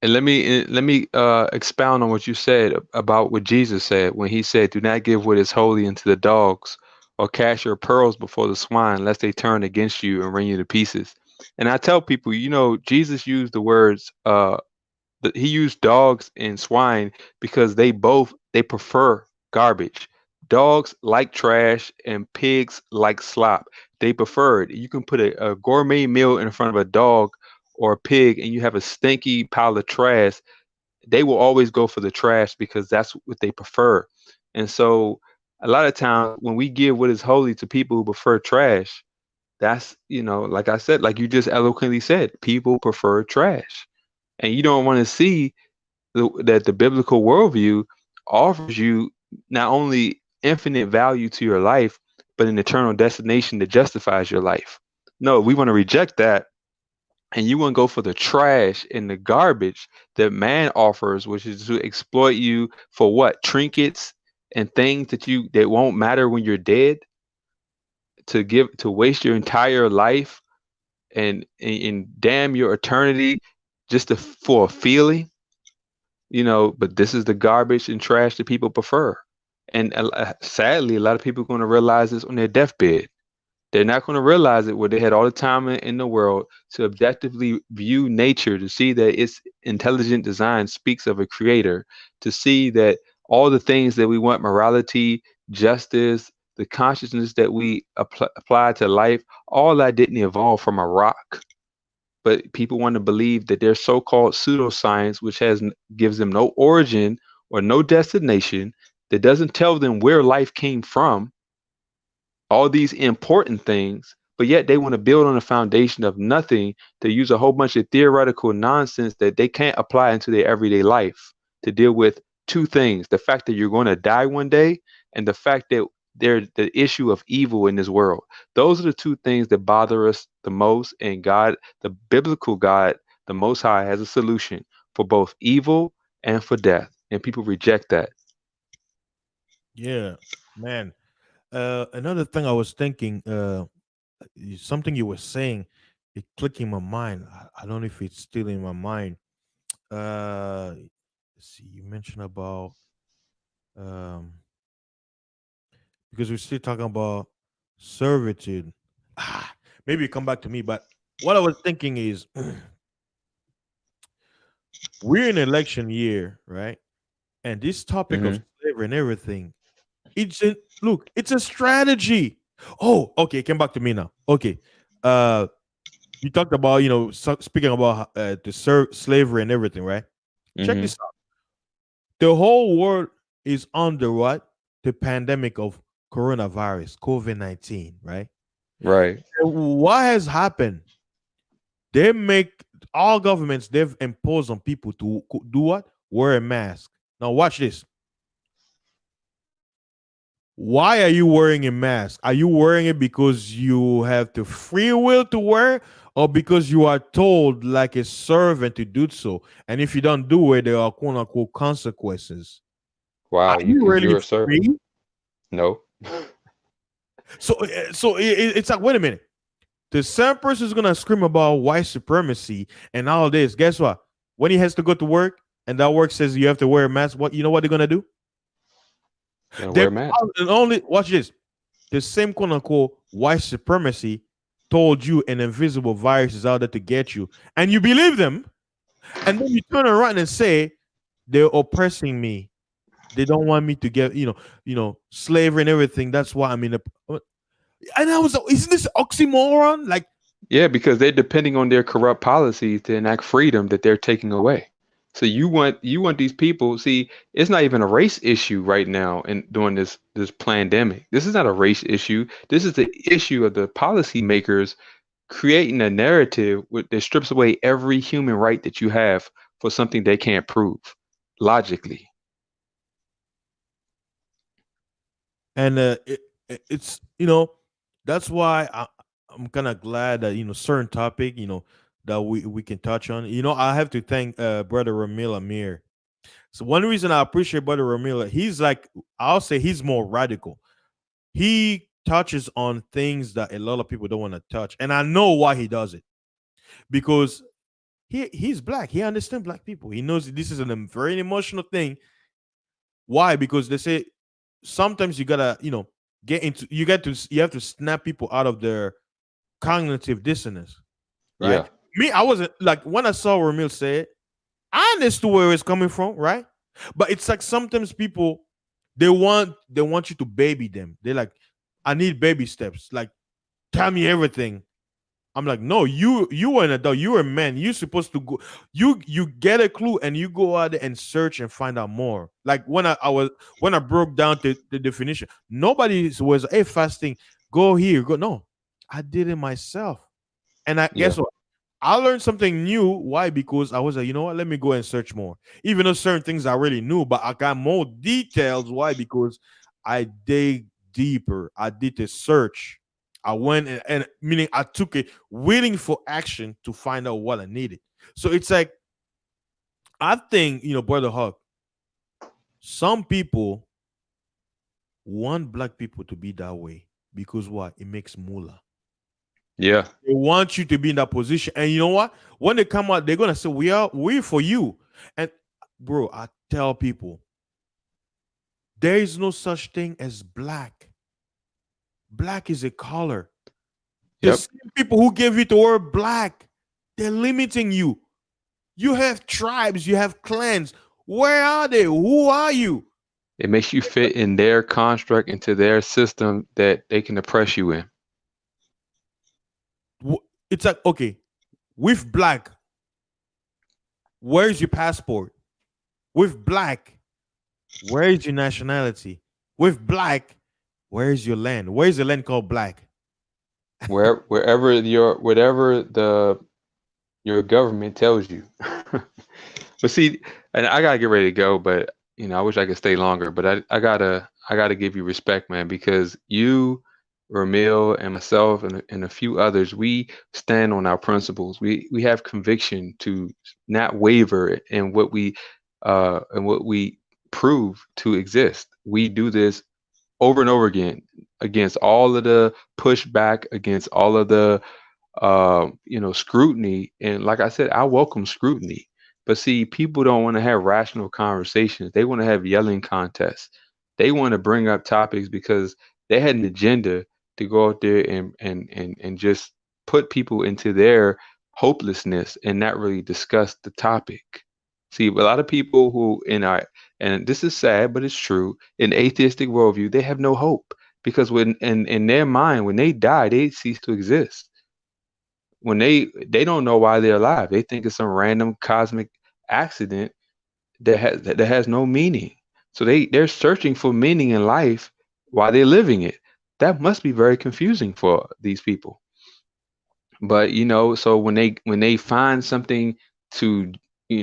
And let me expound on what you said about what Jesus said when he said, "Do not give what is holy into the dogs, or cast your pearls before the swine, lest they turn against you and rend you to pieces." And I tell people, Jesus used the words, he used dogs and swine because they prefer garbage. Dogs like trash and pigs like slop. They prefer it. You can put a gourmet meal in front of a dog or a pig and you have a stinky pile of trash. They will always go for the trash because that's what they prefer. And so a lot of times when we give what is holy to people who prefer trash, that's, like I said, like you just eloquently said, people prefer trash. And you don't want to see that the biblical worldview offers you not only infinite value to your life, but an eternal destination that justifies your life. No, we want to reject that. And you want to go for the trash and the garbage that man offers, which is to exploit you for what? Trinkets and things that won't matter when you're dead, to waste your entire life and damn your eternity just for a feeling. But this is the garbage and trash that people prefer. And sadly, a lot of people are going to realize this on their deathbed. They're not going to realize it where they had all the time in the world to objectively view nature, to see that its intelligent design speaks of a creator, to see that all the things that we want, morality, justice, the consciousness that we apply to life, all that didn't evolve from a rock. But people want to believe that their so-called pseudoscience, which gives them no origin or no destination, that doesn't tell them where life came from, all these important things, but yet they want to build on a foundation of nothing to use a whole bunch of theoretical nonsense that they can't apply into their everyday life to deal with two things: the fact that you're going to die one day, and the fact that there's the issue of evil in this world. Those are the two things that bother us the most. And God, the biblical God, the Most High, has a solution for both evil and for death. And people reject that. Yeah, man. Another thing I was thinking, something you were saying, it clicked in my mind. I don't know if it's still in my mind. Let's see, you mentioned about um because we're still talking about servitude. Maybe come back to me, but what I was thinking is we're in election year, right? And this topic of Hmm. slavery and everything, it's a strategy. Oh, okay, came back to me now. Okay. You talked about, speaking about the slavery and everything, right? Check Hmm. this out. The whole world is under what? The pandemic of coronavirus, COVID-19, right? Right. And what has happened? They make all governments, they've imposed on people to do what? Wear a mask. Now watch this. Why are you wearing a mask? Are you wearing it because you have the free will to wear, or because you are told like a servant to do so? And if you don't do it, there are quote unquote consequences. Are Wow, you really you're a servant. free? No. It's like, wait a minute. The same person is gonna scream about white supremacy and all this. Guess what? When he has to go to work and that work says you have to wear a mask, what they're gonna do? Gonna They wear a mask. and only watch this. The same quote unquote white supremacy told you an invisible virus is out there to get you, and you believe them, and then you turn around and say they're oppressing me. They don't want me to get, slavery and everything. That's why I'm in a. And I was, isn't this oxymoron? Like, Yeah, because they're depending on their corrupt policies to enact freedom that they're taking away. So you want these people. See, it's not even a race issue right now, and during this pandemic, this is not a race issue. This is the issue of the policymakers creating a narrative that strips away every human right that you have for something they can't prove logically. and it's that's why I'm kind of glad that certain topic that we can touch on. I have to thank brother Ramil Amir. So one reason I appreciate brother Ramil, he's like, I'll say he's more radical. He touches on things that a lot of people don't want to touch, and I know why he does it, because he's black. He understands black people. He knows this is a very emotional thing. Why? Because they say sometimes you gotta you have to snap people out of their cognitive dissonance, right? Yeah. Me, I wasn't like, when I saw Ramil say it, I understood where it's coming from, right? But it's like sometimes people, they want you to baby them. They're like, I need baby steps. Like, tell me everything. I'm like, no, you were an adult, you were a man. You're supposed to go. You get a clue and you go out there and search and find out more. Like when I broke down the definition, nobody was, hey, fasting, go here, go. No, I did it myself. And I Yeah. guess what? I learned something new. Why? Because I was like, you know what? Let me go and search more. Even though certain things I already knew, but I got more details. Why? Because I dig deeper. I did a search. I went and meaning I took it willing for action to find out what I needed. So it's like, I think, Brother Huck, some people want black people to be that way because what? It makes moolah. Yeah. They want you to be in that position. And you know what? When they come out, they're gonna say, we're for you. And bro, I tell people, there is no such thing as black. Black is a color. The Yep. same people who gave you the word black, they're limiting you. You have tribes, you have clans. Where are they? Who are you? It makes you fit in their construct, into their system that they can oppress you in. It's like, okay, with black, where's your passport? With black, where is your nationality? With black, where is your land? Where is the land called black? Wherever your government tells you. But see, and I gotta get ready to go, but I wish I could stay longer, but I gotta give you respect, man, because you, Ramil, and myself, and a few others, we stand on our principles. We have conviction to not waver in what we prove to exist. We do this over and over again against all of the pushback, against all of the scrutiny. And like I said, I welcome scrutiny. But see, people don't want to have rational conversations. They want to have yelling contests. They want to bring up topics because they had an agenda to go out there and just put people into their hopelessness and not really discuss the topic. See, a lot of people who and this is sad, but it's true, in atheistic worldview, they have no hope because when in their mind, when they die, they cease to exist. When they don't know why they're alive. They think it's some random cosmic accident that has no meaning. So they're searching for meaning in life while they're living it. That must be very confusing for these people. But so when they find something to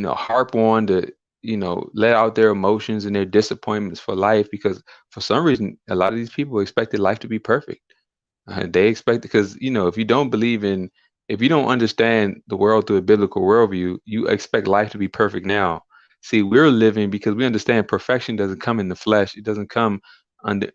harp on, to let out their emotions and their disappointments for life, because for some reason a lot of these people expected life to be perfect. They expect, because if you don't understand the world through a biblical worldview, you expect life to be perfect now. See, we're living because we understand perfection doesn't come in the flesh. It doesn't come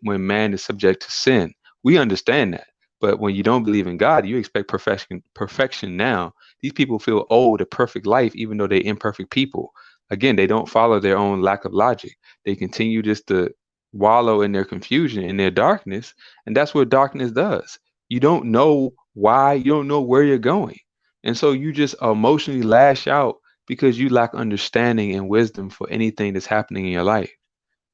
when man is subject to sin. We understand that. But when you don't believe in God, you expect perfection now. These people feel owed a perfect life, even though they're imperfect people. Again, they don't follow their own lack of logic. They continue just to wallow in their confusion, in their darkness, and that's what darkness does. You don't know why, you don't know where you're going. And so you just emotionally lash out because you lack understanding and wisdom for anything that's happening in your life.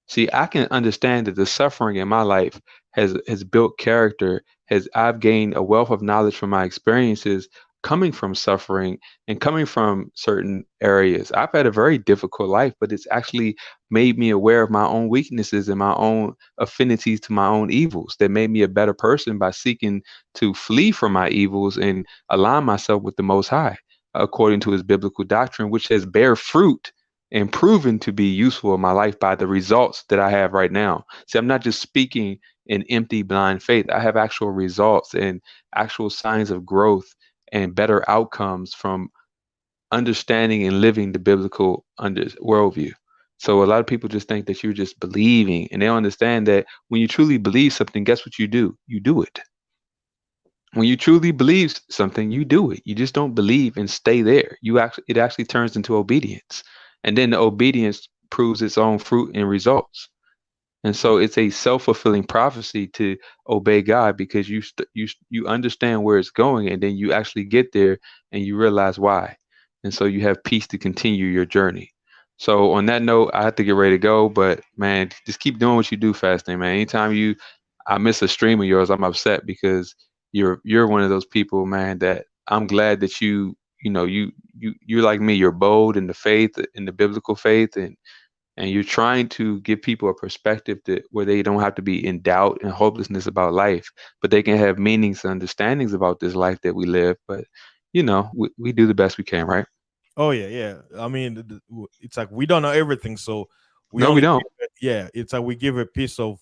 See, I can understand that the suffering in my life has built character, has I've gained a wealth of knowledge from my experiences coming from suffering and coming from certain areas. I've had a very difficult life, but it's actually made me aware of my own weaknesses and my own affinities to my own evils that made me a better person by seeking to flee from my evils and align myself with the Most High according to his biblical doctrine, which has bear fruit and proven to be useful in my life by the results that I have right now. See, I'm not just speaking in empty, blind faith. I have actual results and actual signs of growth and better outcomes from understanding and living the biblical worldview. So a lot of people just think that you're just believing, and they don't understand that when you truly believe something, guess what you do? You do it. When you truly believe something, you do it. You just don't believe and stay there. It actually turns into obedience, and then the obedience proves its own fruit and results. And so it's a self-fulfilling prophecy to obey God because you understand where it's going, and then you actually get there and you realize why, and so you have peace to continue your journey. So on that note, I have to get ready to go, but man, just keep doing what you do, fasting, man. Anytime I miss a stream of yours, I'm upset because you're one of those people, man, that I'm glad that you're like me. You're bold in the faith, in the biblical faith, and you're trying to give people a perspective that where they don't have to be in doubt and hopelessness about life, but they can have meanings and understandings about this life that we live. But we do the best we can, right? Oh yeah, yeah. I mean, it's like we don't know everything, so we No, we only don't. yeah. It's like we give a piece of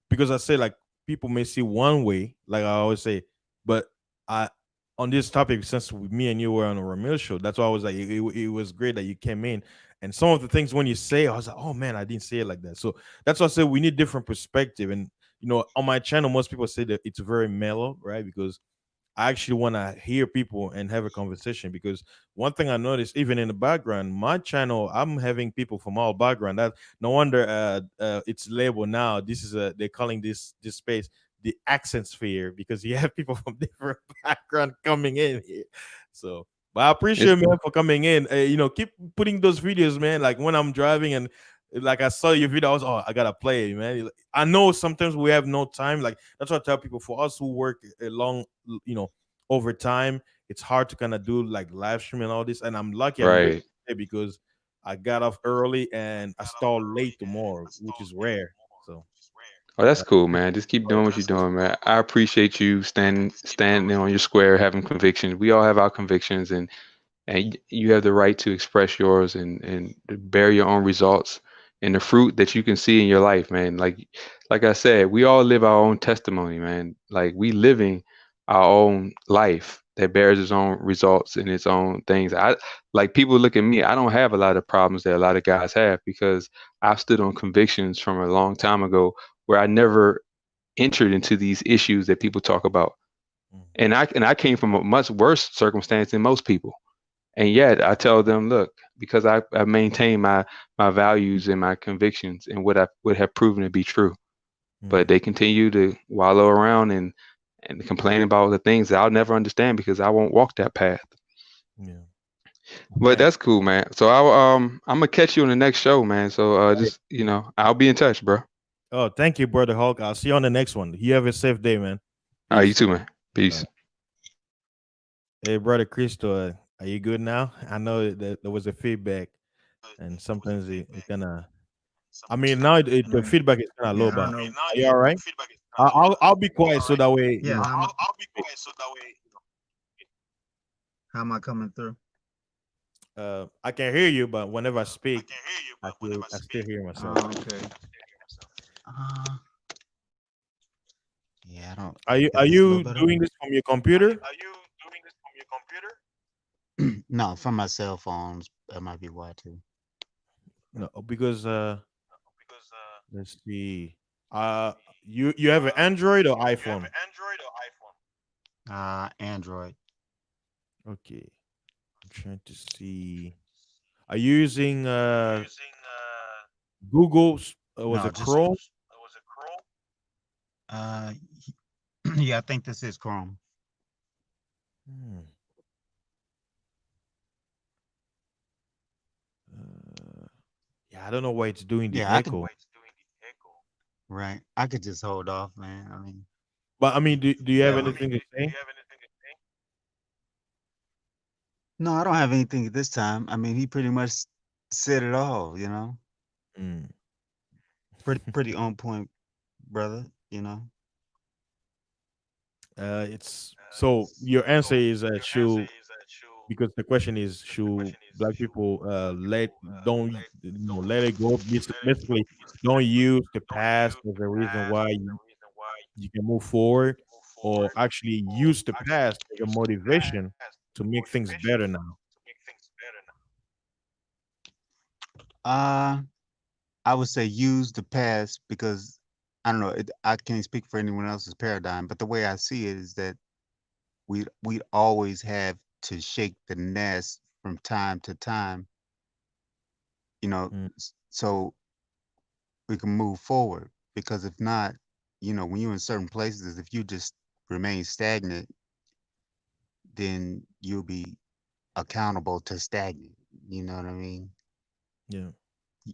because I say like people may see one way, like I always say, but I on this topic since me and you were on a Ramil show, that's why I was like it was great that you came in, and some of the things when you say, I was like, oh man, I didn't say it like that. So that's why I said we need different perspective, and on my channel, most people say that it's very mellow, right? Because I actually want to hear people and have a conversation because one thing I noticed, even in the background, my channel, I'm having people from all background. That no wonder it's labeled now. This is they're calling this space the accent sphere because you have people from different background coming in here. So, but I It's appreciate man for coming in. Keep putting those videos, man. Like when I'm driving and like I saw your video, I was I gotta play it, man. I know sometimes we have no time. Like that's what I tell people. For us who work a long, over time, it's hard to kind of do like live stream and all this. And I'm lucky I'm doing right. it because I got off early and I start late tomorrow, which is rare. So Oh, that's uh, cool, man. Just keep doing what you're doing, man. I appreciate you standing on your square, having convictions. We all have our convictions, and you have the right to express yours and to bear your own results and the fruit that you can see in your life, man. Like I said, we all live our own testimony, man. Like we living our own life that bears its own results and its own things. I like people look at me. I don't have a lot of problems that a lot of guys have because I've stood on convictions from a long time ago where I never entered into these issues that people talk about. mm, And I came from a much worse circumstance than most people, and yet I tell them, look, because I maintain my values and my convictions and what I would have proven to be true. But mm, they continue to wallow around and complain about the things that I'll never understand because I won't walk that path. yeah, But man. that's cool, man. So I'm gonna catch you on the next show, man. So just I'll be in touch, bro. Oh, thank you, brother Hulk. I'll see you on the next one. You have a safe day, man. All right, you Peace. too, man. All Peace. right. Hey, brother Cristo, are you good now? I know that there was a feedback, and sometimes it kind of. I mean, now the Right. feedback is kind of Yeah, low, I don't but know. are you all right? I'll be quiet so that way Yeah, it- how am I coming through? I can hear you, but whenever I speak, I still hear myself. Okay. Uh, yeah, I don't. Is Are this a little you better? doing this from your computer? No, from my cell phones. That might be why too. No, because let's see. You have an Android or iPhone? Android. Okay, I'm trying to see. Are you using Google? Was No, it just Chrome? uh, Yeah, I think this is Chrome. Hmm. Uh, yeah, I don't know why it's doing the Yeah, I could. echo. Right. I could just hold off, man. I mean, But I mean, do you have yeah. anything to say? No, I don't have anything at this time. I mean, he pretty much said it all, you know. Mm. Pretty on point, brother, you know. It's so your answer is should, because the question is, should black people let don't let it go, basically don't use the past as a reason why you can move forward, or actually use the past as a motivation to make things better now. Uh, I would say use the past because I don't know. I can't speak for anyone else's paradigm, but the way I see it is that we always have to shake the nest from time to time, you know, Mm, so we can move forward. Because if not, you know, when you're in certain places, if you just remain stagnant, then you'll be accountable to stagnant. You know what I mean? yeah. Y-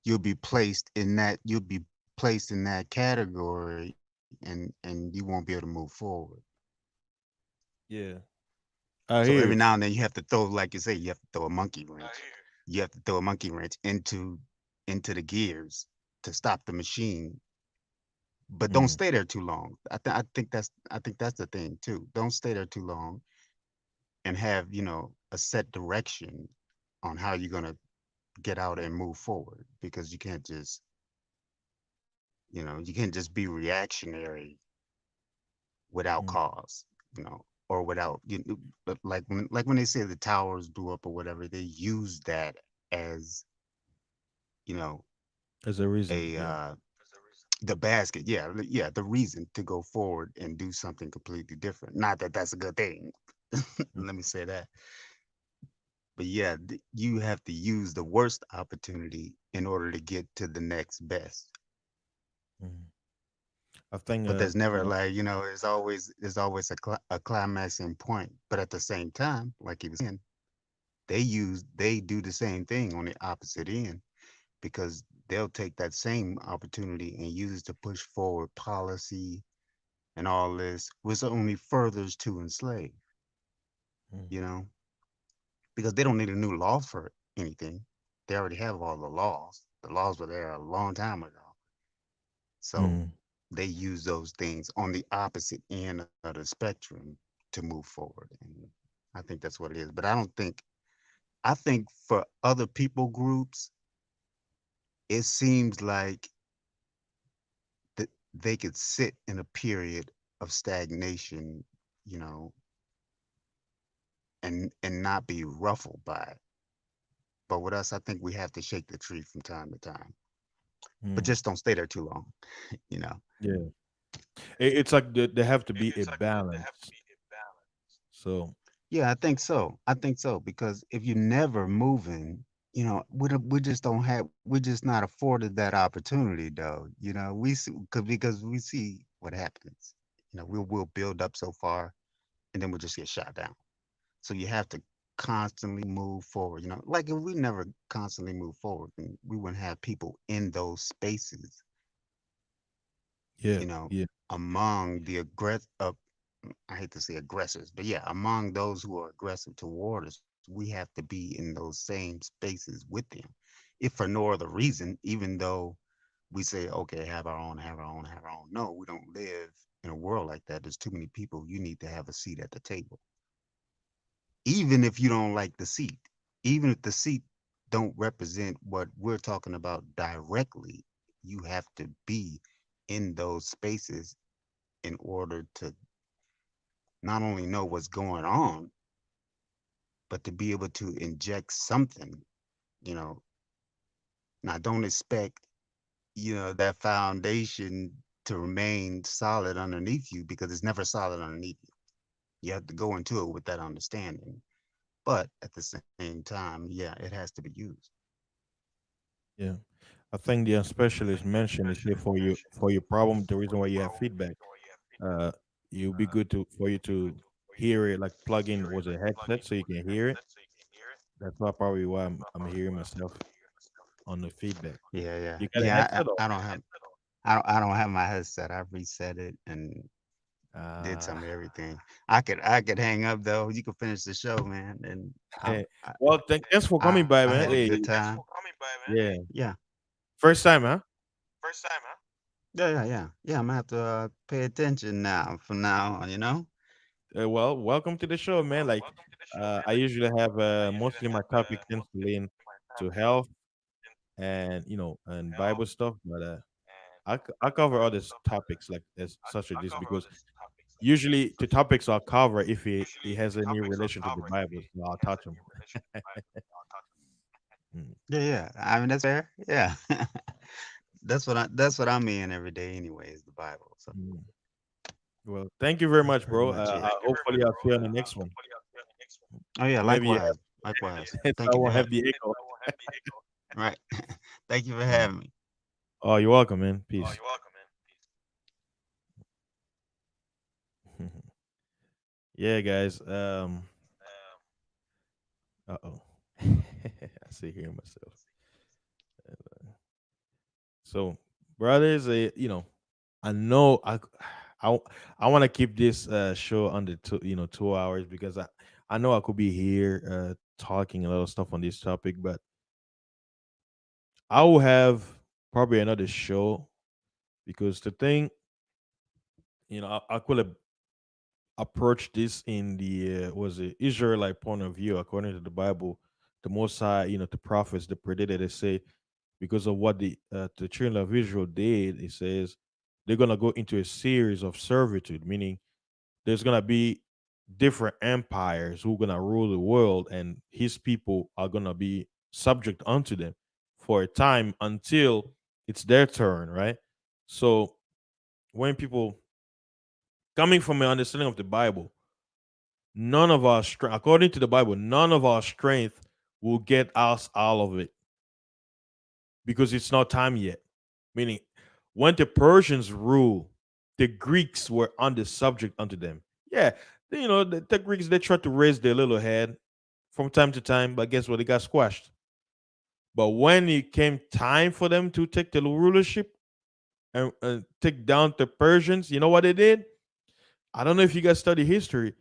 You'll be placed in that. You'll be placed in that category, and you won't be able to move forward. Yeah, I So hear every you. now and then you have to throw, like you say, you have to throw a monkey wrench. You have to throw a monkey wrench into the gears to stop the machine, but don't Mm, stay there too long. I think that's the thing too. Don't stay there too long and have, you know, a set direction on how you're gonna get out and move forward because you can't just, you know, you can't just be reactionary without mm, cause, you know, or without like when they say the towers blew up or whatever, they use that as, you know, as a reason, a yeah. the basket, yeah, yeah, the reason to go forward and do something completely different. Not that that's a good thing. Mm, Let me say that. But yeah, you have to use the worst opportunity in order to get to the next best. mm. I think But there's never like, you know, there's always a climaxing point. But at the same time, like he was saying, they do the same thing on the opposite end because they'll take that same opportunity and use it to push forward policy and all this, which only furthers to enslave, mm, you know, because they don't need a new law for anything. They already have all the laws. The laws were there a long time ago. So mm, they use those things on the opposite end of the spectrum to move forward. And I think that's what it is. But I think for other people groups, it seems like that they could sit in a period of stagnation, you know, and not be ruffled by it. But with us, I think we have to shake the tree from time to time. But mm. just don't stay there too long, you know. Yeah, it's like there have to be a balance. So Yeah, I think so. I think so because if you're never moving, you know, we just don't have, we're just not afforded that opportunity, though. You know, we see because we see what happens. You know, we'll build up so far, and then we'll just get shot down. So you have to constantly move forward. You know, like if we never constantly move forward, then we wouldn't have people in those spaces, yeah, you know, yeah. among the I hate to say aggressors, but yeah, among those who are aggressive toward us, we have to be in those same spaces with them, if for no other reason, even though we say, okay, have our own, have our own, have our own. No, we don't live in a world like that. There's too many people. You need to have a seat at the table, even if you don't like the seat, even if the seat don't represent what we're talking about directly. You have to be in those spaces in order to not only know what's going on, but to be able to inject something, you know. Now, don't expect, you know, that foundation to remain solid underneath you because it's never solid underneath you. You have to go into it with that understanding. But at the same time, yeah, it has to be used. Yeah, I think the specialist mentioned is here for you, for your problem. The reason why you have feedback. uh, it'll be good to for you to hear it, like plug in was a headset so you can hear it. That's why probably why I'm hearing myself on the feedback. Yeah, yeah, You got a yeah. headset or? I don't have my headset. I reset it and did Ah, some of everything. I could hang up though. You could finish the show, man. And hey, well, thanks for coming by, I man. had a Hey, good time. yeah, Yeah, first time, huh? yeah. I'm gonna have to pay attention now. From now on, you know. Well, welcome to the show, man. Like, I usually have mostly my topic tends to lean to health and and Bible stuff, but I cover other topics like as such as this because usually the topics I'll cover if it has any relation to the Bible, so I'll touch them. Mm, Yeah. I mean that's fair. Yeah. That's what I'm in every day anyway, is the Bible. So mm. Well, thank you very that's much, pretty bro. much it. Hopefully, I'll see you on the next one. Oh yeah, Maybe you likewise. Likewise. have, so I Thank you for won't have having the echo. right. Thank you for Mm. having me. Oh, you're welcome, man. Peace. Yeah, guys. Uh-oh. I see here myself. So, brothers, I know I I want to keep this show under 2 hours because I know I could be here talking a lot of stuff on this topic, but I will have probably another show because the thing, I could have approached this in the was it Israelite point of view according to the Bible. The Most High, the prophets, the predicted, they say because of what the children of Israel did, it says they're gonna go into a series of servitude, meaning there's gonna be different empires who are gonna rule the world, and his people are gonna be subject unto them for a time until it's their turn, right? So when people coming from an understanding of the Bible, none of our strength, according to the Bible, none of our strength will get us out of it because it's not time yet. Meaning, when the Persians rule, the Greeks were under subject unto them. Yeah, the Greeks, they tried to raise their little head from time to time, but guess what? They got squashed. But when it came time for them to take the rulership and take down the Persians, you know what they did? I don't know if you guys study history.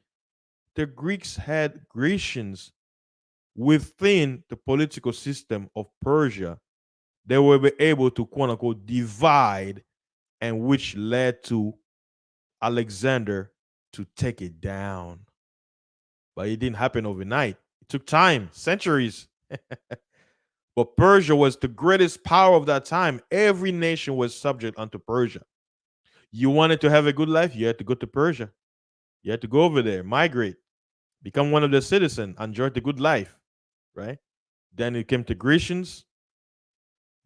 The Greeks had Grecians within the political system of Persia. They were able to quote unquote divide, and which led to Alexander to take it down. But it didn't happen overnight. It took time, centuries. But Persia was the greatest power of that time. Every nation was subject unto Persia. You wanted to have a good life, you had to go to Persia. You had to go over there, migrate, become one of the citizens, enjoy the good life, right? Then it came to Grecians,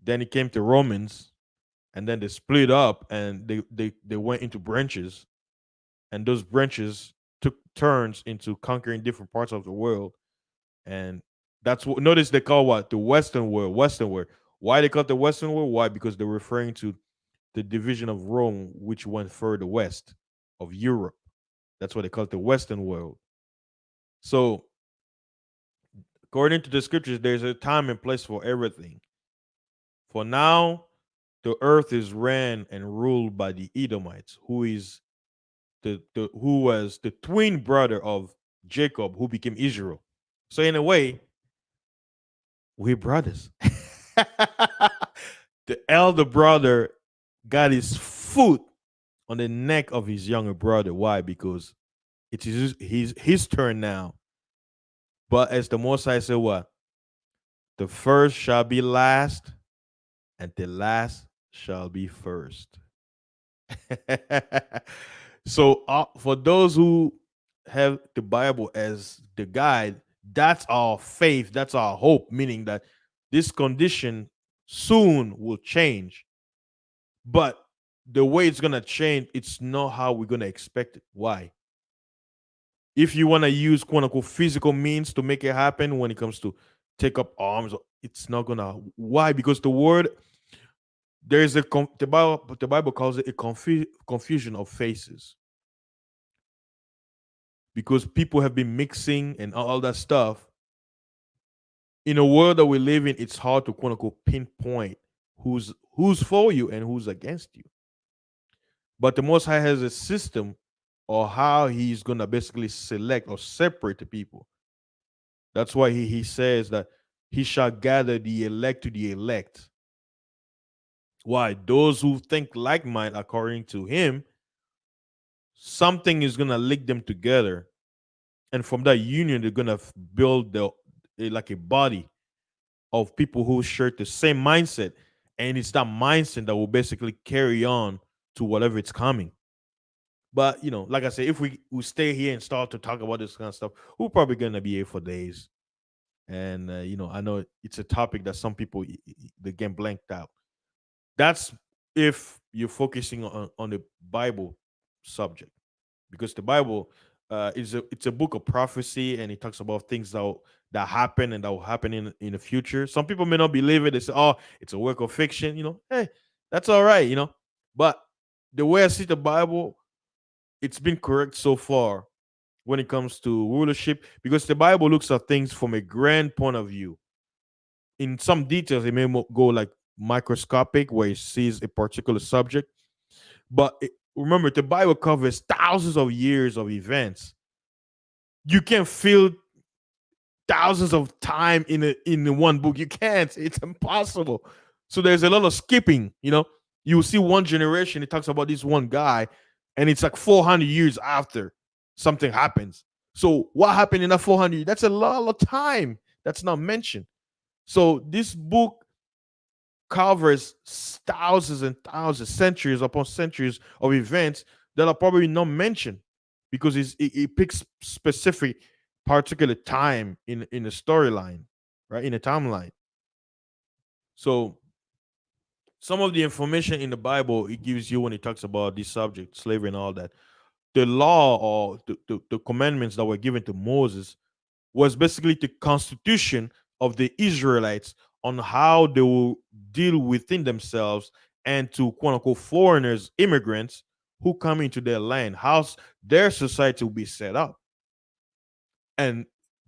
then it came to Romans, and then they split up and they went into branches, and those branches took turns into conquering different parts of the world. And that's what notice they call what the Western world. Western world. Why they call it the Western world? Why? Because they're referring to the division of Rome, which went further west of Europe. That's what they call it the Western world. So, according to the scriptures, there's a time and place for everything. For now, the earth is ran and ruled by the Edomites, who is who was the twin brother of Jacob, who became Israel. So in a way, we're brothers. The elder brother got his foot on the neck of his younger brother. Why? Because it is his turn now. But as the Most High said, what? The first shall be last, and the last shall be first. So for those who have the Bible as the guide, that's our faith, that's our hope, meaning that this condition soon will change. But the way it's gonna change, it's not how we're gonna expect it. Why? If you want to use quote unquote physical means to make it happen when it comes to take up arms, it's not gonna. Why? Because the word there is the Bible calls it a confusion of faces. because people have been mixing and all that stuff. In a world that we live in, it's hard to quote unquote pinpoint who's for you and who's against you. But the Most High has a system or how he's gonna basically select or separate the people. That's why he says that he shall gather the elect to the elect. Why? Those who think like mind, according to him, something is gonna link them together, and from that union, they're gonna build like a body of people who share the same mindset, and it's that mindset that will basically carry on to whatever it's coming. But like I said, if we stay here and start to talk about this kind of stuff, we're probably gonna be here for days. And I know it's a topic that some people they get blanked out. That's if you're focusing on the Bible subject, because the Bible it's a book of prophecy, and it talks about things that happen and that will happen in the future. Some people may not believe it. They say, "Oh, it's a work of fiction." Hey, that's all right. But the way I see the Bible, it's been correct so far when it comes to rulership, because the Bible looks at things from a grand point of view. In some details, it may go like microscopic, where it sees a particular subject. But remember, the Bible covers thousands of years of events. You can't fill thousands of time in one book. You can't. It's impossible. So there's a lot of skipping. You see one generation. It talks about this one guy, and it's like 400 years after something happens. So what happened in that 400? That's a lot of time that's not mentioned. So this book covers thousands and thousands, centuries upon centuries of events that are probably not mentioned, because it picks specific particular time in the storyline, right, in the timeline. So some of the information in the Bible it gives you when it talks about this subject, slavery and all that, the law or the commandments that were given to Moses was basically the constitution of the Israelites on how they will deal within themselves and to quote unquote foreigners, immigrants who come into their land, how their society will be set up. And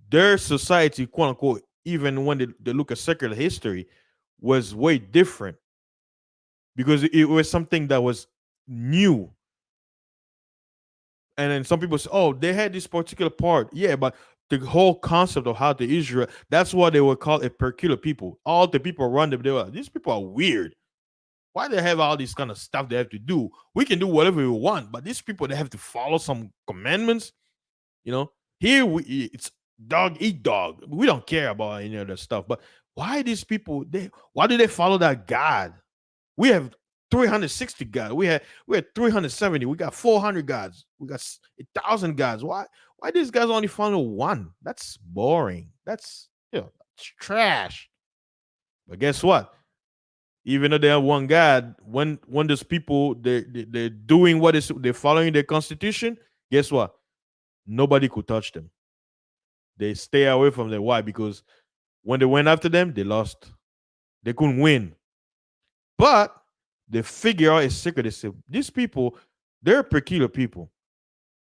their society, quote unquote, even when they look at secular history, was way different, because it was something that was new. And then some people say, oh, they had this particular part. Yeah, but the whole concept of how the Israel, that's why they were called a peculiar people. All the people around them, they were like, these people are weird. Why they have all this kind of stuff they have to do? We can do whatever we want, but these people, they have to follow some commandments. Here it's dog eat dog. We don't care about any of that stuff. But why these people, why do they follow that God? We have 360 gods. We had 370. We got 400 gods. We got 1,000 gods. Why these guys only follow one? That's boring. That's it's trash. But guess what? Even though they have one God, when those people they're doing they're following their constitution, guess what? Nobody could touch them. They stay away from them. Why? Because when they went after them, they lost. They couldn't win. But they figure out a secret. They say, these people, they're peculiar people.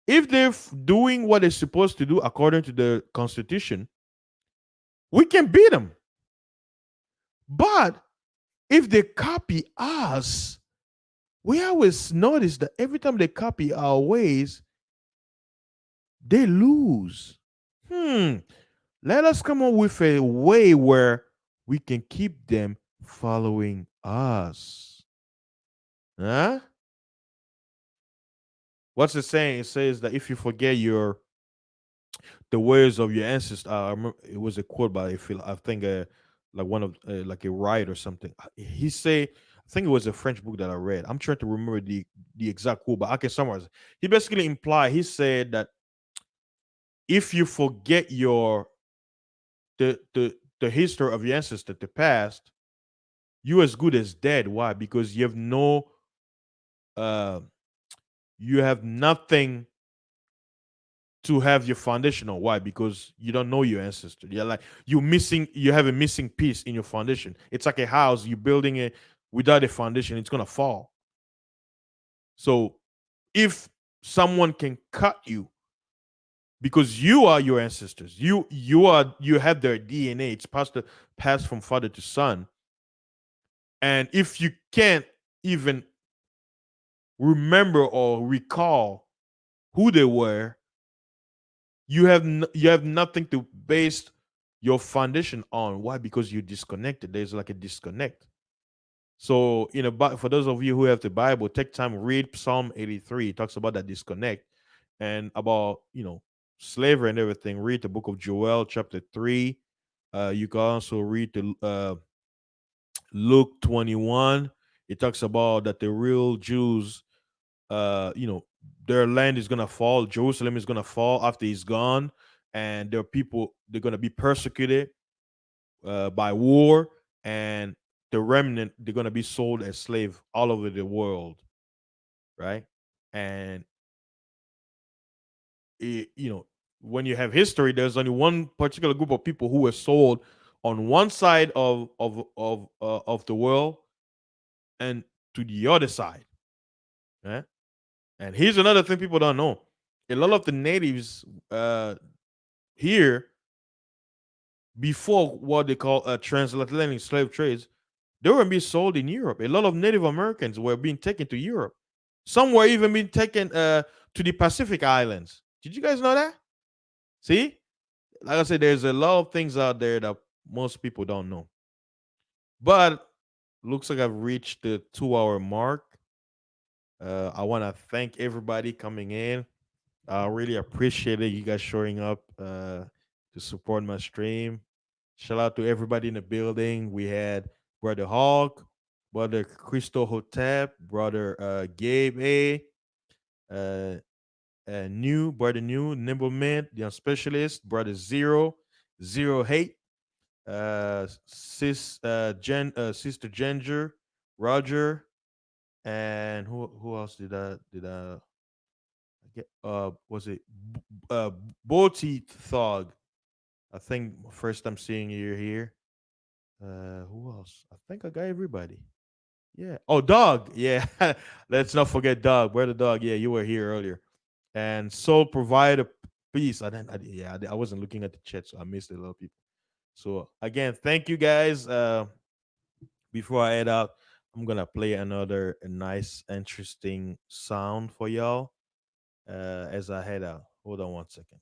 If they're doing what they're supposed to do according to the constitution, we can beat them. But if they copy us, we always notice that every time they copy our ways, they lose. Let us come up with a way where we can keep them following us. Huh? What's it saying? It says that if you forget the ways of your ancestors, I remember it was a quote by I think like one of like a writer or something. He say, I think it was a French book that I read. I'm trying to remember the exact quote, but I can summarize. He basically implied, he said that if you forget the history of your ancestor, the past, you're as good as dead. Why? Because you have you have nothing to have your foundation on. Why? Because you don't know your ancestor. You're like you have a missing piece in your foundation. It's like a house, you're building it without a foundation, it's gonna fall. So if someone can cut you because you are your ancestors. You have their DNA. It's passed from father to son. And if you can't even remember or recall who they were, you have nothing to base your foundation on. Why? Because you're disconnected. There's like a disconnect. So, for those of you who have the Bible, take time, read Psalm 83. It talks about that disconnect and about, slavery and everything. Read the book of Joel, chapter 3. You can also read the Luke 21. It talks about that the real Jews, their land is going to fall. Jerusalem is going to fall after he's gone. And their people, they're going to be persecuted by war, and the remnant, they're going to be sold as slave all over the world, right? And when you have history, there's only one particular group of people who were sold on one side of the world and to the other side, right? And here's another thing people don't know: a lot of the natives here, before what they call transatlantic slave trades, they were being sold in Europe. A lot of Native Americans were being taken to Europe. Some were even being taken to the Pacific Islands. Did you guys know that? See, like I said, there's a lot of things out there that most people don't know. But looks like I've reached the 2 hour mark. I want to thank everybody coming in. I really appreciate it. You guys showing up to support my stream. Shout out to everybody in the building. We had Brother Hawk, Brother Crystal Hotep, Brother Gabe A, uh, Brother New, Nimble Mint, the Specialist, Brother Zero Hate, Sister Ginger, Roger, and who else did I get? Was it Boti Thog? I think first time seeing you here. Who else? I think I got everybody. Yeah. Oh, Dog. Yeah. Let's not forget Dog. Where the Dog? Yeah, you were here earlier. And Soul Provider Peace. I wasn't looking at the chat, so I missed a lot of people. So again, thank you guys. Before I head out, I'm gonna play another nice, interesting sound for y'all. As I head out. Hold on one second.